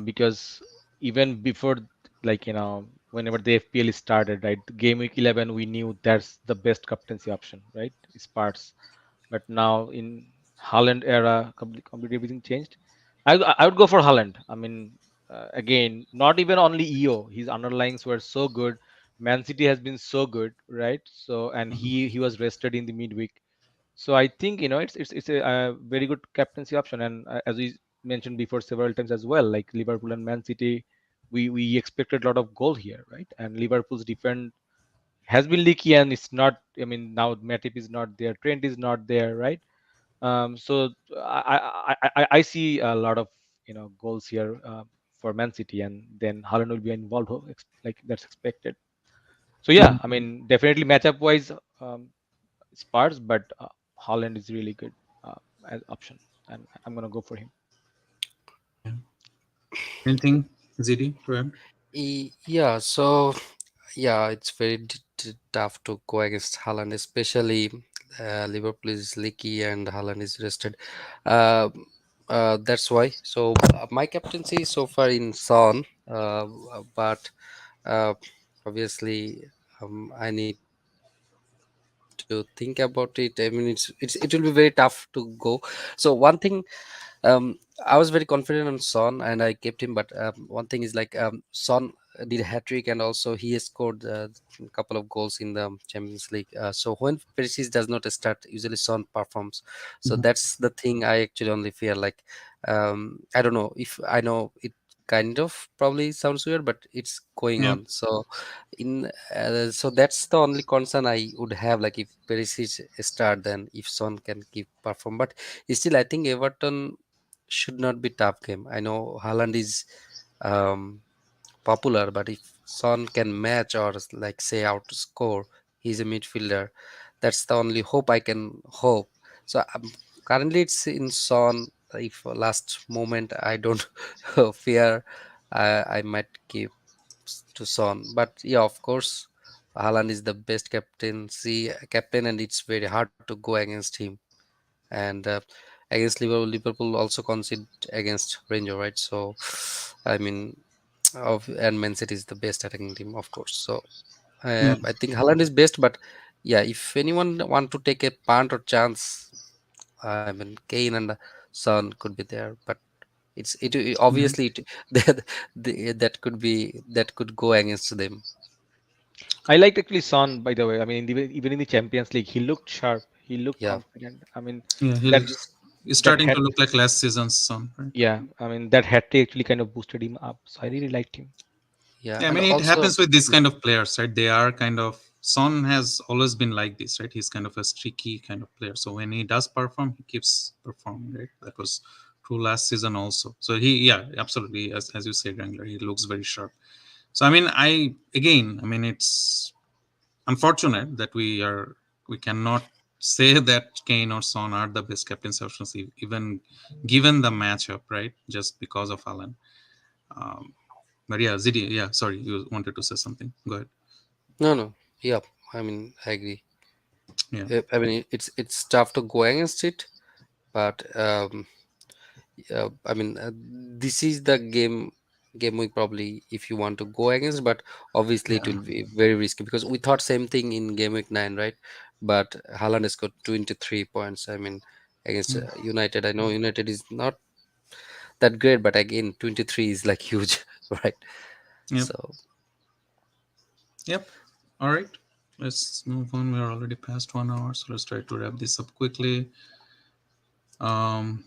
Because even before, like, whenever the FPL started, right, game week 11, we knew that's the best captaincy option, right? Spurs. But now in Holland era, completely everything changed. I would go for Holland. I mean, again, not even only EO. His underlyings were so good. Man City has been so good, right? So and Mhm. he was rested in the midweek. So I think it's a, very good captaincy option. And as we mentioned before several times as well, like Liverpool and Man City, we expected a lot of goal here, right? And Liverpool's defense has been leaky, and it's not. I mean, now Matip is not there, Trent is not there, right? So I see a lot of goals here for Man City, and then Haaland will be involved, like that's expected. So yeah, I mean definitely matchup wise, Spurs, but Haaland is really good as option, and I'm gonna go for him. Yeah. Anything, ZD, to add? Yeah, so yeah, it's very tough to go against Haaland, especially Liverpool is leaky and Haaland is rested. Uh, that's why. So my captaincy is so far in Son, but uh, obviously I need to think about it. I mean, it will be very tough to go. So one thing, I was very confident on Son and I kept him, but one thing is like Son did a hat trick and also he has scored a couple of goals in the Champions League. So when Perisic does not start, usually Son performs. So Mhm. that's the thing I actually only fear. Like I don't know if I know it kind of probably sounds weird, but it's going Yeah. on. So in so that's the only concern I would have. Like if Perisic start, then if Son can keep perform, but still I think Everton should not be tough game. I know Haaland is um, popular, but if Son can match or like say outscore, he's a midfielder. That's the only hope I can hope. So currently it's in Son. If last moment I don't fear, I might keep to Son. But yeah, of course, Haaland is the best captain, and it's very hard to go against him. And against Liverpool. Liverpool also concede against Ranger, right? So, I mean, and Man City is the best attacking team, of course. So, Yeah, I think Haaland is best, but yeah, if anyone want to take a punt or chance, I mean, Kane and Son could be there, but yeah. obviously that that could be, that could go against them. I liked actually Son, by the way. I mean, even in the Champions League, he looked sharp. He looked Yeah, confident. I mean, Yeah, he that looks, he's that starting to had look like last season's son, right? yeah. I mean, that hat trick actually kind of boosted him up. So I really liked him. yeah, Yeah, I and mean, it also, happens with this kind of players, right? They are kind of, Son has always been like this, right? He's kind of a streaky kind of player. So when he does perform, he keeps performing, right? That was true last season also. So he, yeah, absolutely, as you said, Wrangler, he looks very sharp. So I mean, I mean, it's unfortunate that we cannot say that Kane or Son are the best captain's options, even given the matchup, right? Just because of Alan. Um, but yeah, Zidi, yeah, sorry, you wanted to say something. Go ahead. no, no, yeah, I mean, I agree. Yeah, I mean, it's tough to go against it, but I mean, this is the game week probably if you want to go against, but obviously it yeah, will be very risky because we thought same thing in game week 9, right? But Haaland has got 23 points. I mean, against yeah, United, I know United is not that great, but again, 23 is like huge, right? yep, So yep. All right, let's move on. We're already past 1 hour, so let's try to wrap this up quickly. Um,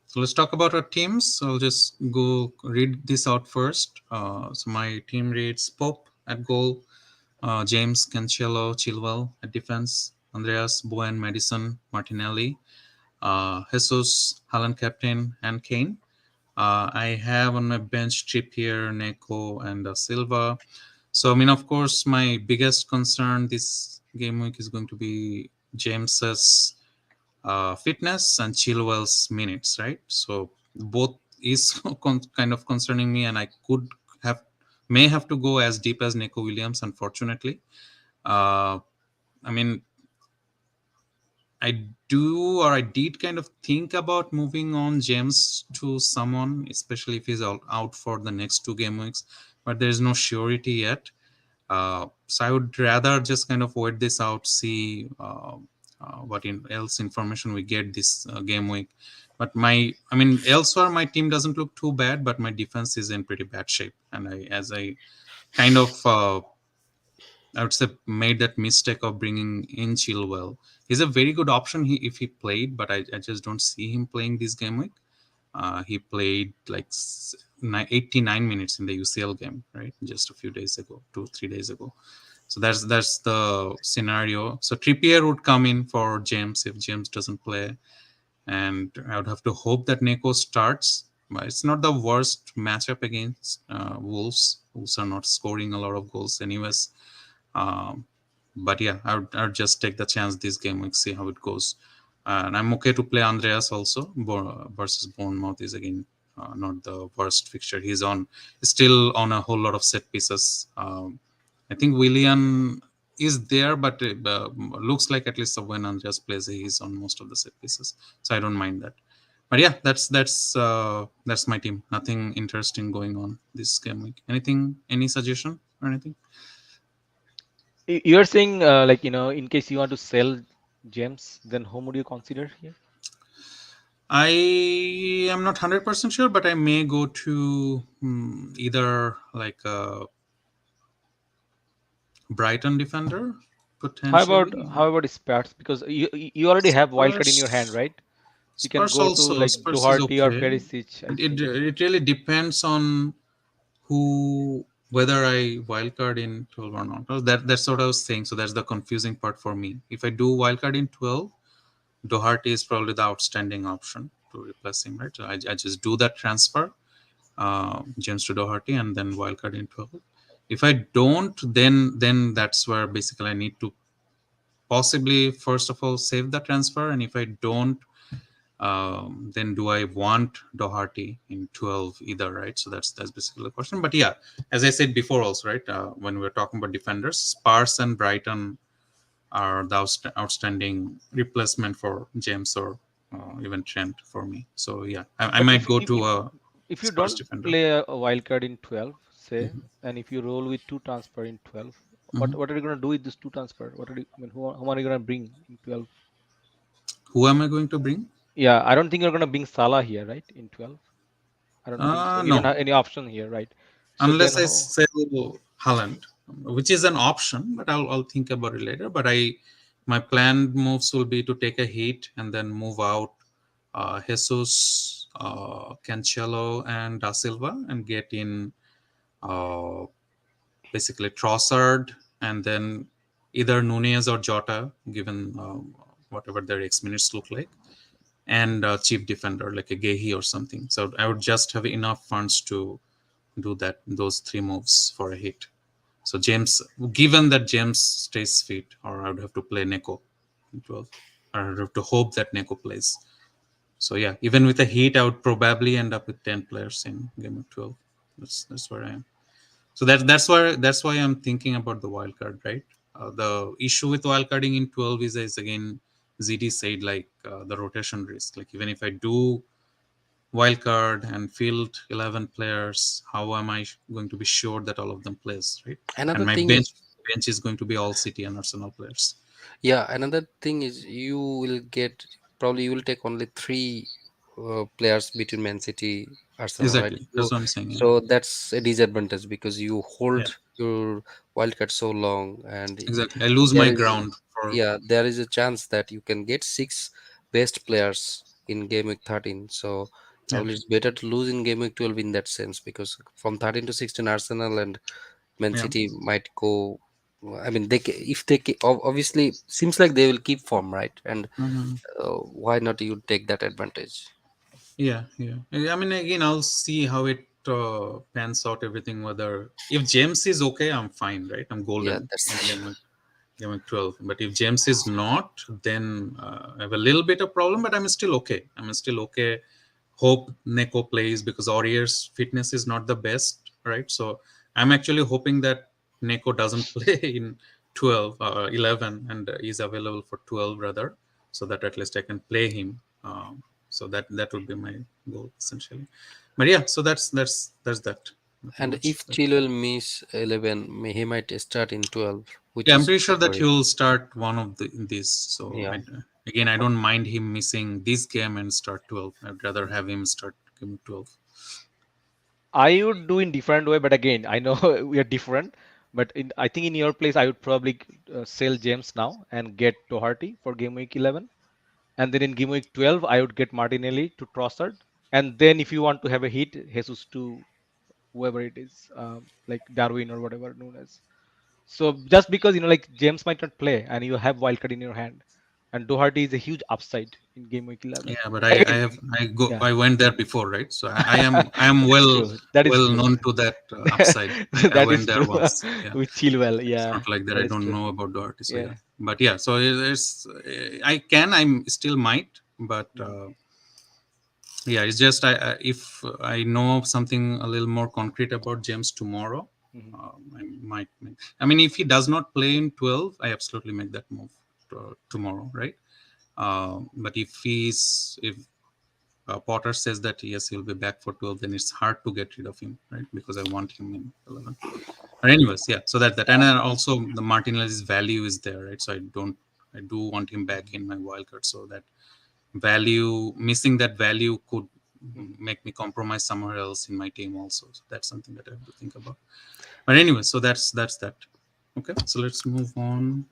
so let's talk about our teams. So I'll just go read this out first. So my team reads Pope at goal, James Cancelo Chilwell at defense, Andreas Bowen Madison Martinelli, Jesus Haaland captain, and Kane. I have on my bench Trippier, Neko, and Silva. So I mean, of course, my biggest concern this game week is going to be James's fitness and Chilwell's minutes, right? So both is kind of concerning me, and I could have may have to go as deep as Neko Williams, unfortunately. Uh, I mean, I did kind of think about moving on James to someone, especially if he's out for the next 2 game weeks, but there's no surety yet. So I would rather just kind of wait this out, see what else information we get this game week. But I mean, elsewhere my team doesn't look too bad, but my defense is in pretty bad shape, and as I kind of I would say made that mistake of bringing in Chilwell. He's a very good option if he played, but I just don't see him playing this game week. He played like 89 minutes in the UCL game, right? Just a few days ago, 2 3 days ago. So that's the scenario. So Trippier would come in for James if James doesn't play, and I would have to hope that Neko starts. But it's not the worst matchup against Wolves. Wolves are not scoring a lot of goals, anyways. Um, but yeah, I would just take the chance this game week, see how it goes. And I'm okay to play Andreas also. Versus Bournemouth is again not the worst fixture. He's still on a whole lot of set pieces. I think Willian is there, but looks like at least when Andreas plays, he's on most of the set pieces. So I don't mind that. But yeah, that's my team. Nothing interesting going on this game week. Anything? Any suggestion or anything? You're saying like in case you want to sell James, then whom would you consider here? I am not 100% sure, but I may go to either like a Brighton defender potentially. How about Spurs? Because you already have wildcard in your hand, Spurs, right? So you can Spurs go to also. like Spurs is Doherty or okay. Perisic, I It think. it really depends on who whether I wildcard in 12 or not. That's what I was saying. So that's the confusing part for me. If I do wildcard in 12, Doherty is probably the outstanding option to replace him, right? So I just do that transfer, James to Doherty, and then wildcard in 12. If I don't, then that's where basically I need to possibly first of all save the transfer, and if I don't, then do I want Doherty in 12 either, right? So that's basically the question. But yeah, as I said before, also, right, when we're talking about defenders, Spurs and Brighton are the outstanding replacement for James or even Trent for me. So yeah, I But might go to a if you Spurs don't defender. play a wild card in 12, say, Hmm. and if you roll with two transfer in 12, Hmm. what are you gonna do with this two transfer? What are you, I mean, who are you gonna bring in 12? Who am I going to bring? Yeah, I don't think you're gonna bring Salah here, right? In 12, I don't think so. You don't No, have any option here, right? So then unless I how? sell Haaland, which is an option, but I'll think about it later. But my planned moves will be to take a hit and then move out Jesus, Cancelo, and Da Silva, and get in uh, basically Trossard, and then either Nunez or Jota, given whatever their X minutes look like, and a cheap defender like a Gehi or something. So I would just have enough funds to do those three moves for a hit. So James, given that James stays fit, or I would have to play Neko in 12, or I would have to hope that Neko plays. So yeah, even with a hit, I would probably end up with 10 players in game of 12. That's where I am. So that's why I'm thinking about the wild card, right? The issue with wild carding in 12 is again ZD said, like the rotation risk. Like even if I do wildcard and field 11 players, how am I going to be sure that all of them plays, right? And Another my thing is, bench is going to be all City and Arsenal players. yeah, another thing is you will get, probably you will take only three players between Man City, Arsenal, right? Exactly, that's So, what I'm saying. Yeah, so that's a disadvantage because you yeah, hold your wildcard so long, and exactly. I lose there my is, ground for. yeah, there is a chance that you can get six best players in game week 13. So Yeah, probably it's better to lose in game week 12 in that sense, because from 13 to 16 Arsenal and Man yeah. City might go. I mean, if they obviously seems like they will keep form, right? And Hmm. why not you take that advantage? Yeah, yeah. I mean, again, I'll see how it pans out. Everything. Whether if James is okay, I'm fine, right? I'm Yeah, golden in that's game 12. But if James is not, then I have a little bit of problem. But I'm still okay. I'm still okay. Hope Neko plays because Aurier's fitness is not the best, right? So I'm actually hoping that Neko doesn't play in 12, 11, and is available for 12 rather, so that at least I can play him. So that would be my goal essentially. But yeah, so that's that. Nothing and much. if Chilwell miss 11, he might start in 12, which Yeah, I'm is pretty sure that worry. he'll start one of these. So Yeah, again, I don't mind him missing this game and start 12. I'd rather have him start game 12. I would do in different way, but again, I know we are different. But I think in your place, I would probably sell James now and get Doherty for game week 11, and then in game week 12, I would get Martinelli to Trossard, and then if you want to have a hit, Jesus to whoever it is, like Darwin or whatever known as. So just because like James might not play and you have wildcard in your hand, and Doherty is a huge upside in game week 11. Yeah, but I Again, have yeah, I went there before, right? So I am that's well true. That is true. known to that upside, right? I That went is there true. once. Yeah, With Chilwell, it's yeah, not like that. I that is don't true. know about Doherty. So Yeah. yeah, but yeah, so it's I'm still might, but Mhm, yeah, it's just if I know something a little more concrete about James tomorrow, mhm, I might make. I mean, if he does not play in 12, I absolutely make that move tomorrow, right? But if Potter says that yes, he'll be back for 12, then it's hard to get rid of him, right? Because I want him in 11. But anyways, yeah. So that, and then also the Martinez's value is there, right? So I do want him back in my wildcard. So that value, missing that value could mhm. make me compromise somewhere else in my team also. So that's something that I have to think about. But anyway, so that's that. Okay, so let's move on.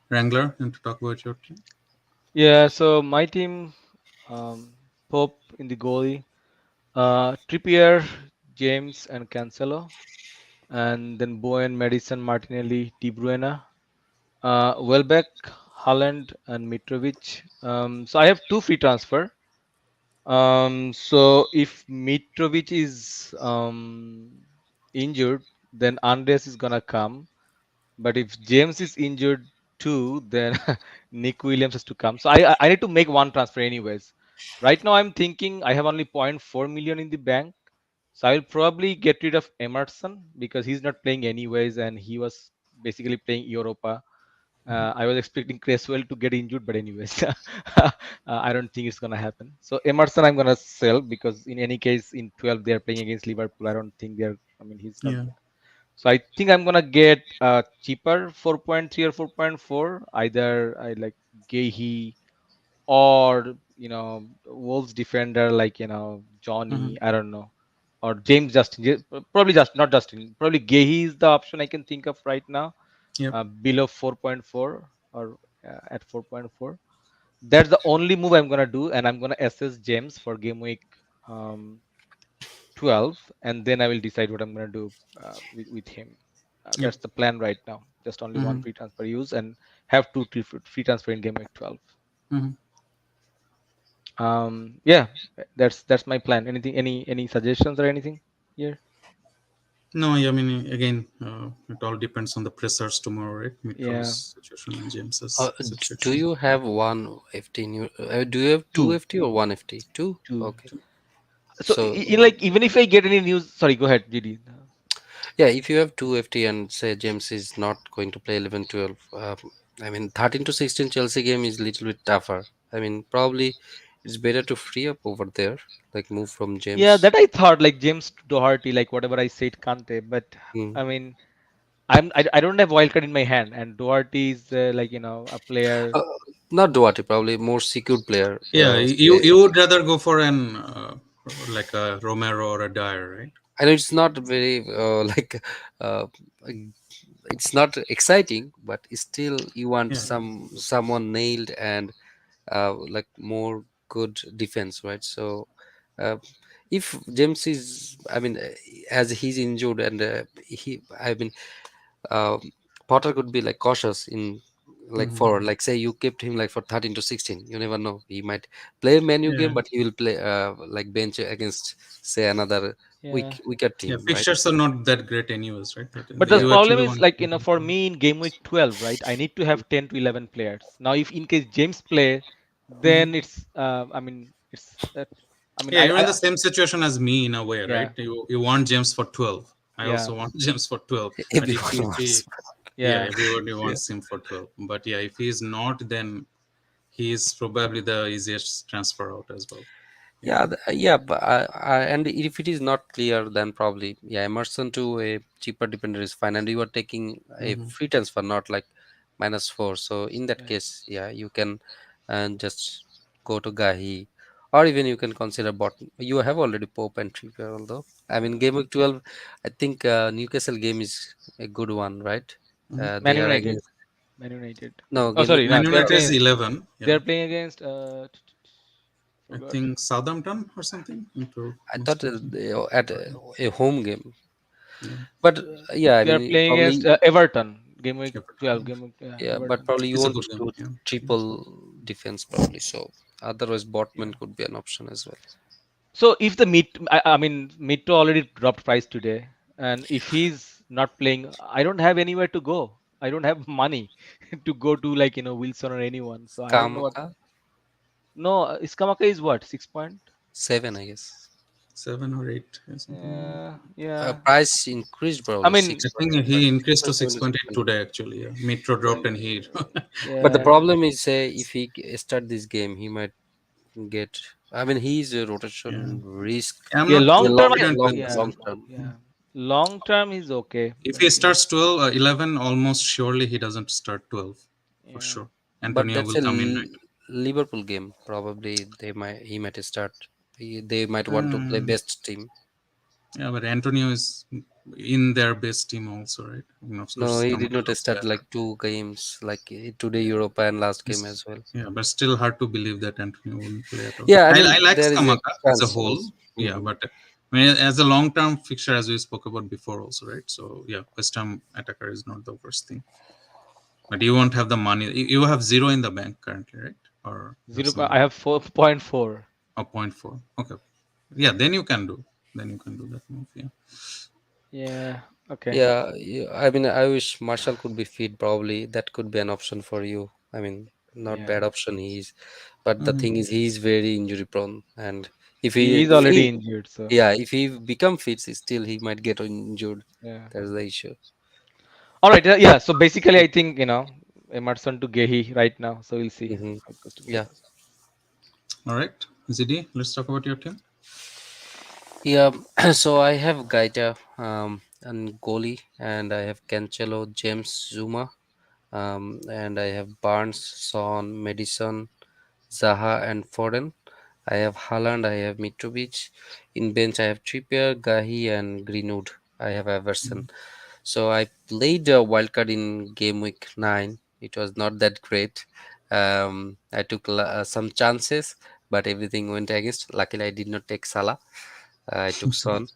Wrangler, and to talk about your team. Yeah, so my team, Pope in the goalie, Trippier, James, and Cancelo, and then Bowen, Madison, Martinelli, De Bruyne, Welbeck, Haaland, and Mitrovic. So I have two free transfer. So if Mitrovic is injured, then Andres is gonna come. But if James is injured too, then Nick Williams has to come. So I need to make one transfer anyways. Right now I'm thinking I have only zero point 0.4 million in the bank. So I'll probably get rid of Emerson because he's not playing anyways and he was basically playing Europa. I was expecting Cresswell to get injured, but anyways, I don't think it's gonna happen. So Emerson, I'm gonna sell because in any case, in 12 they're playing against Liverpool. I don't think they're. I mean, he's not. Yeah. So I think I'm gonna get cheaper 4.3 or 4.4. Either I like Gehi or Wolves defender like Hmm. Johnny. I don't know, or James Justin. Probably just not Justin. Probably Gehi is the option I can think of right now. Yep. Below 4.4 or at 4.4. That's the only move I'm gonna do, and I'm gonna assess James for game week um, 12, and then I will decide what I'm gonna do with him. Yep. That's the plan right now. Just only one Hmm. free transfer use and have two free transfer in game week 12. Hmm. Yeah, that's my plan. Anything, any suggestions or anything here? No, I mean, again, it all depends on the pressers tomorrow, right? Yeah, Mitro's situation and James's Do situation. you have one FT in your, do you have two two, FT or one FT? Two? two. Okay. So So like even if I get any news, sorry, go ahead, GD. yeah, if you have two FT and say James is not going to play 11, 12, I mean 13 to 16 Chelsea game is little bit tougher. I mean probably it's better to free up over there, like move from Yeah, James. that I thought like James Doherty, like whatever I said, Kante, but Hmm. I mean, I don't have wildcard in my hand, and Doherty is like a player. Uh, Not Duarte, probably more secured player. Yeah, you would rather go for an like a Romero or a Dyer, right? I know it's not very like uh, it's not exciting, but still you want Yeah. someone nailed and like more good defense, right? So uh, if James is, I mean, as he's injured and I mean, uh, Potter could be like cautious in like Hmm. for like say you kept him like for 13 to 16. You never know. He might play a menu Yeah. game, but he will play like bench against say another Yeah, weaker Yeah. team, right? Fixtures are not that great anyways, right? That but the Yeah. you problem actually is want. like for me in game week 12, right? I need to have 10 to 11 players. Now, if in case James play, Mhm. then it's I mean it's I mean Yeah, you're in I the same situation as me in a way, right? yeah, You want James for 12. I yeah, also want James for 12. But Everyone if he wants. yeah, yeah, everybody yeah. wants him for 12. But yeah, if he's not, then he is probably the easiest transfer out as well. Yeah. Yeah, yeah, but and if it is not clear, then probably yeah, Emerson to a cheaper depender is fine, and you are taking a Hmm. free transfer, not like -4. So in that Yeah. case, yeah, you can just go to Gahi, or even you can consider bot. You have already Pope and Trippier, although I mean game week 12, I think Newcastle game is a good one, right? Hmm. Man They are United, against Man United. no Oh, game week sorry, no, Man they're United is playing. 11. Yeah. They're playing against I forgot. think Southampton or something. If I'm I not thought speaking. they are at But yeah. a home game, Yeah. but yeah, I They are mean playing against probably. Everton. Game week Everton. 12. Game week Yeah, but Everton. probably you It's a want good to game. do Yeah. Yeah. triple defense probably. So otherwise, Yeah. Botman could be an option as well. So if the I mean Mito already dropped price today, and if he's not playing, I don't have anywhere to go. I don't have money to go to like Wilson or anyone. So I don't know what. Kamaka No, Iskamaka is what 6 point. 7, I guess. 7 or 8 or something. Yeah. Price increased I probably mean, six I point think but he six increased to point seven is 6.8 different. today actually. Yeah. Metro Yeah, dropped and he. but the yeah, problem is, say, if he start this game, he might get. I mean, he's a Yeah. rotation risk I'm yeah. not in a Long term, long, confident long, with this. yeah, long term. yeah. Long term is okay, If but he starts 12, 11, almost surely he doesn't start 12 for yeah, sure. But Antonio that's will a come in, right? Liverpool game. Probably he might start. They might want to play Um, best team. yeah, but Antonio is in their best team also, right? Of No, course, he did Kamara not looks start better. like two games, like today Europa and last game It's, as well. yeah, but still hard to believe that Antonio won't play at all. Yeah, I I mean like there is a Skamaka as a chance. whole, Yes. yeah, Mhm. but I mean, as a long term fixture, as we spoke about before, also, right? So, yeah, West Ham attacker is not the worst thing. But you won't have the money. You have zero in the bank currently, right? Or you have zero. some I have 4.4. a 0.4. Okay. Yeah, then you can do. Then you can do that move. Yeah. Yeah. Okay. Yeah, yeah, I mean, I wish Marshall could be fit. Probably that could be an option for you. I mean, not Yeah. bad option he is, but the Hmm. thing is, he is very injury prone, and He is if already he, injured, so yeah, if he become fit, still he might get injured. yeah. That's the issue. All right. Yeah. So basically, I think. Emerson to Gehi right now. So we'll see Hmm. how it goes Yeah. together. All right, ZD, let's talk about your team. Yeah. So I have Gaita and goalie, and I have Cancelo, James, Zuma, and I have Barnes, Son, Madison, Zaha, and Foden. I have Haaland, I have Mitrovic. In bench, I have Trippier, Gahi, and Greenwood. I have Everson. So I played a wildcard in game week 9. It was not that great. I took some chances, but everything went against. Luckily, I did not take Salah. I took Son.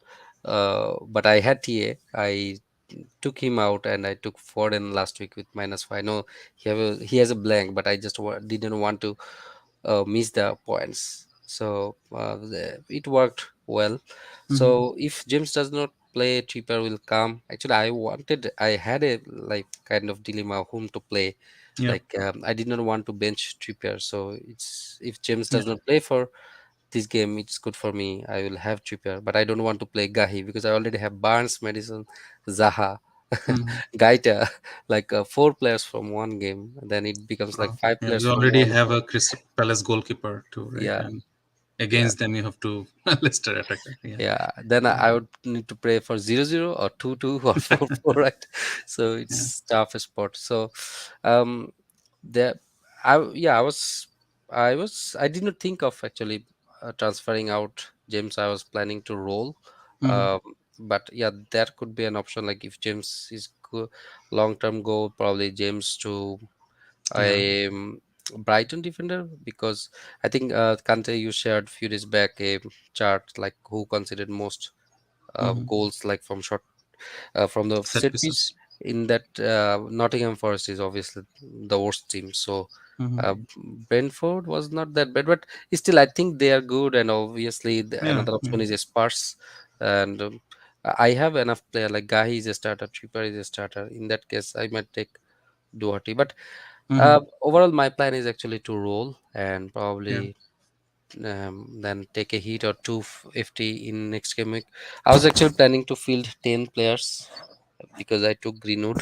But I had TA. I took him out and I took Foden last week with -5. No, he has a blank, but I just didn't want to miss the points. So it worked well. Hmm. So if James does not play, Tripper will come. Actually, I had a like kind of dilemma whom to play. Yeah, Like I did not want to bench Tripper. So it's if James yeah. does not play for this game, it's good for me. I will have Trippier, but I don't want to play Gahi because I already have Barnes, Madison, Zaha, Hmm. Gaita, like 4 players from one game. Then it becomes like five Yeah, players you from already one. have a Crystal Palace goalkeeper too, right? Yeah, And yeah, against them, you have to Leicester attacker. Yeah, yeah. Then I would need to pray for 0-0 or 2-2 or 4-4, right? So yeah. it's tough spot. So, um, there, I did not think of actually transferring out James. I was planning to roll, Hmm. um, but yeah, that could be an option. Like if James is long term goal, probably James to Yeah. a Brighton defender, because I think Kante, you shared few days back a chart like who considered most Hmm. goals like from short from the Set set piece. pieces. In that, Nottingham Forest is obviously the worst team. So Hmm. Brentford was not that bad, but still, I think they are good. And obviously, Yeah, another yeah. option is Spurs. And I have enough player like Gahi is a starter, Tripper is a starter. In that case, I might take Duarte. But Hmm. overall, my plan is actually to roll and Yeah, probably then take a hit or two FT in next game week. I was actually planning to field 10 players because I took Greenwood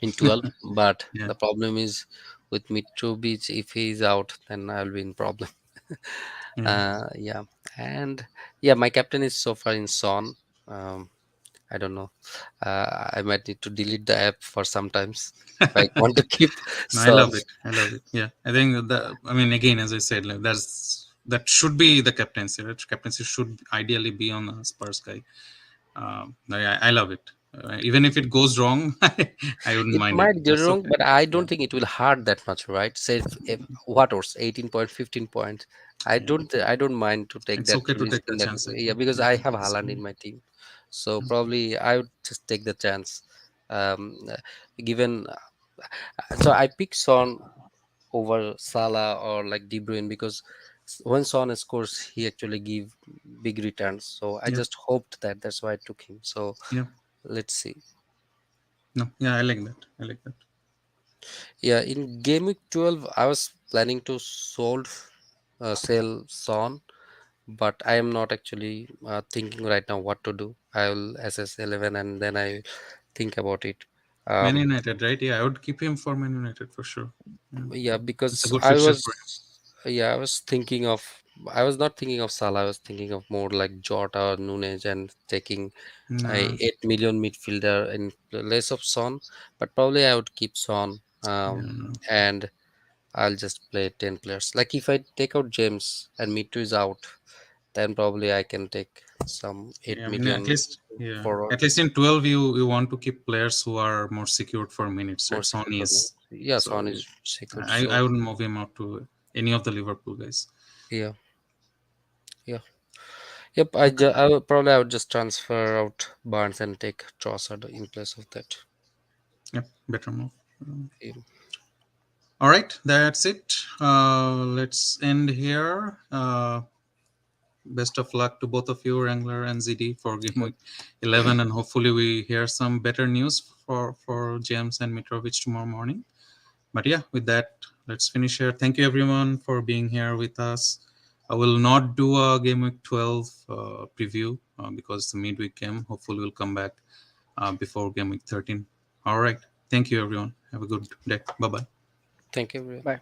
in 12, but yeah, the problem is with Mitrovic, if he is out, then I'll be in problem. yeah. Yeah, and yeah, my captain is so far in Son. Um, I don't know. I might need to delete the app for sometimes if I want to keep No, I Son. love it. I love it. Yeah, I think that. I mean, again, as I said, like that should be the captaincy. Right? Captaincy should ideally be on a Spurs guy. I love it. Even if it goes wrong, I wouldn't It mind it. might go That's wrong, okay. but I Yeah, don't think it will hurt that much, right? Say if what else, 18 point, 15 points. yeah. I don't mind to take It's that okay to risk take the in that. chance Yeah, again. because Yeah, I have it's Haaland in fine. my team, so probably I would just take the chance. Um, uh, given so I pick Son over Salah or like De Bruyne because when Son scores, he actually give big returns. So I Yeah, just hoped that that's why I took him. So yeah. let's see. No, yeah, I like that. I like that. Yeah, in game week 12, I was planning to sell Son, but I am not actually thinking right now what to do. I will assess 11 and then I think about it. Man Um, United, right? Yeah, I would keep him for Man United for sure. Yeah, yeah, it's a because good fixture for him. I was thinking of, I was not thinking of Salah. I was thinking of more like Jota or Nunes and taking a Nah, 8 million midfielder in place of Son. But probably I would keep Son. yeah, no. And I'll just play 10 players. Like if I take out James and Mitu is out, then probably I can take some 8 Yeah, I mean, at million least, yeah, forward, at least in 12, you want to keep players who are more secured for minutes, more right? Son secure for me. is. Yeah, So Son is secure. I So wouldn't move him out to any of the Liverpool guys. yeah, yeah. Yep, Okay. I would just transfer out Barnes and take Trossard in place of that. Yep, better move. Yeah. All right, that's it. Let's end here. Best of luck to both of you, Wrangler and ZD, for game Yep. week 11, and hopefully we hear some better news for James and Mitrovic tomorrow morning. But yeah, with that, let's finish here. Thank you everyone for being here with us. I will not do a game week 12 preview because the midweek game. Hopefully, we'll come back before game week 13. All right. Thank you, everyone. Have a good day. Bye bye. Thank you. Bye.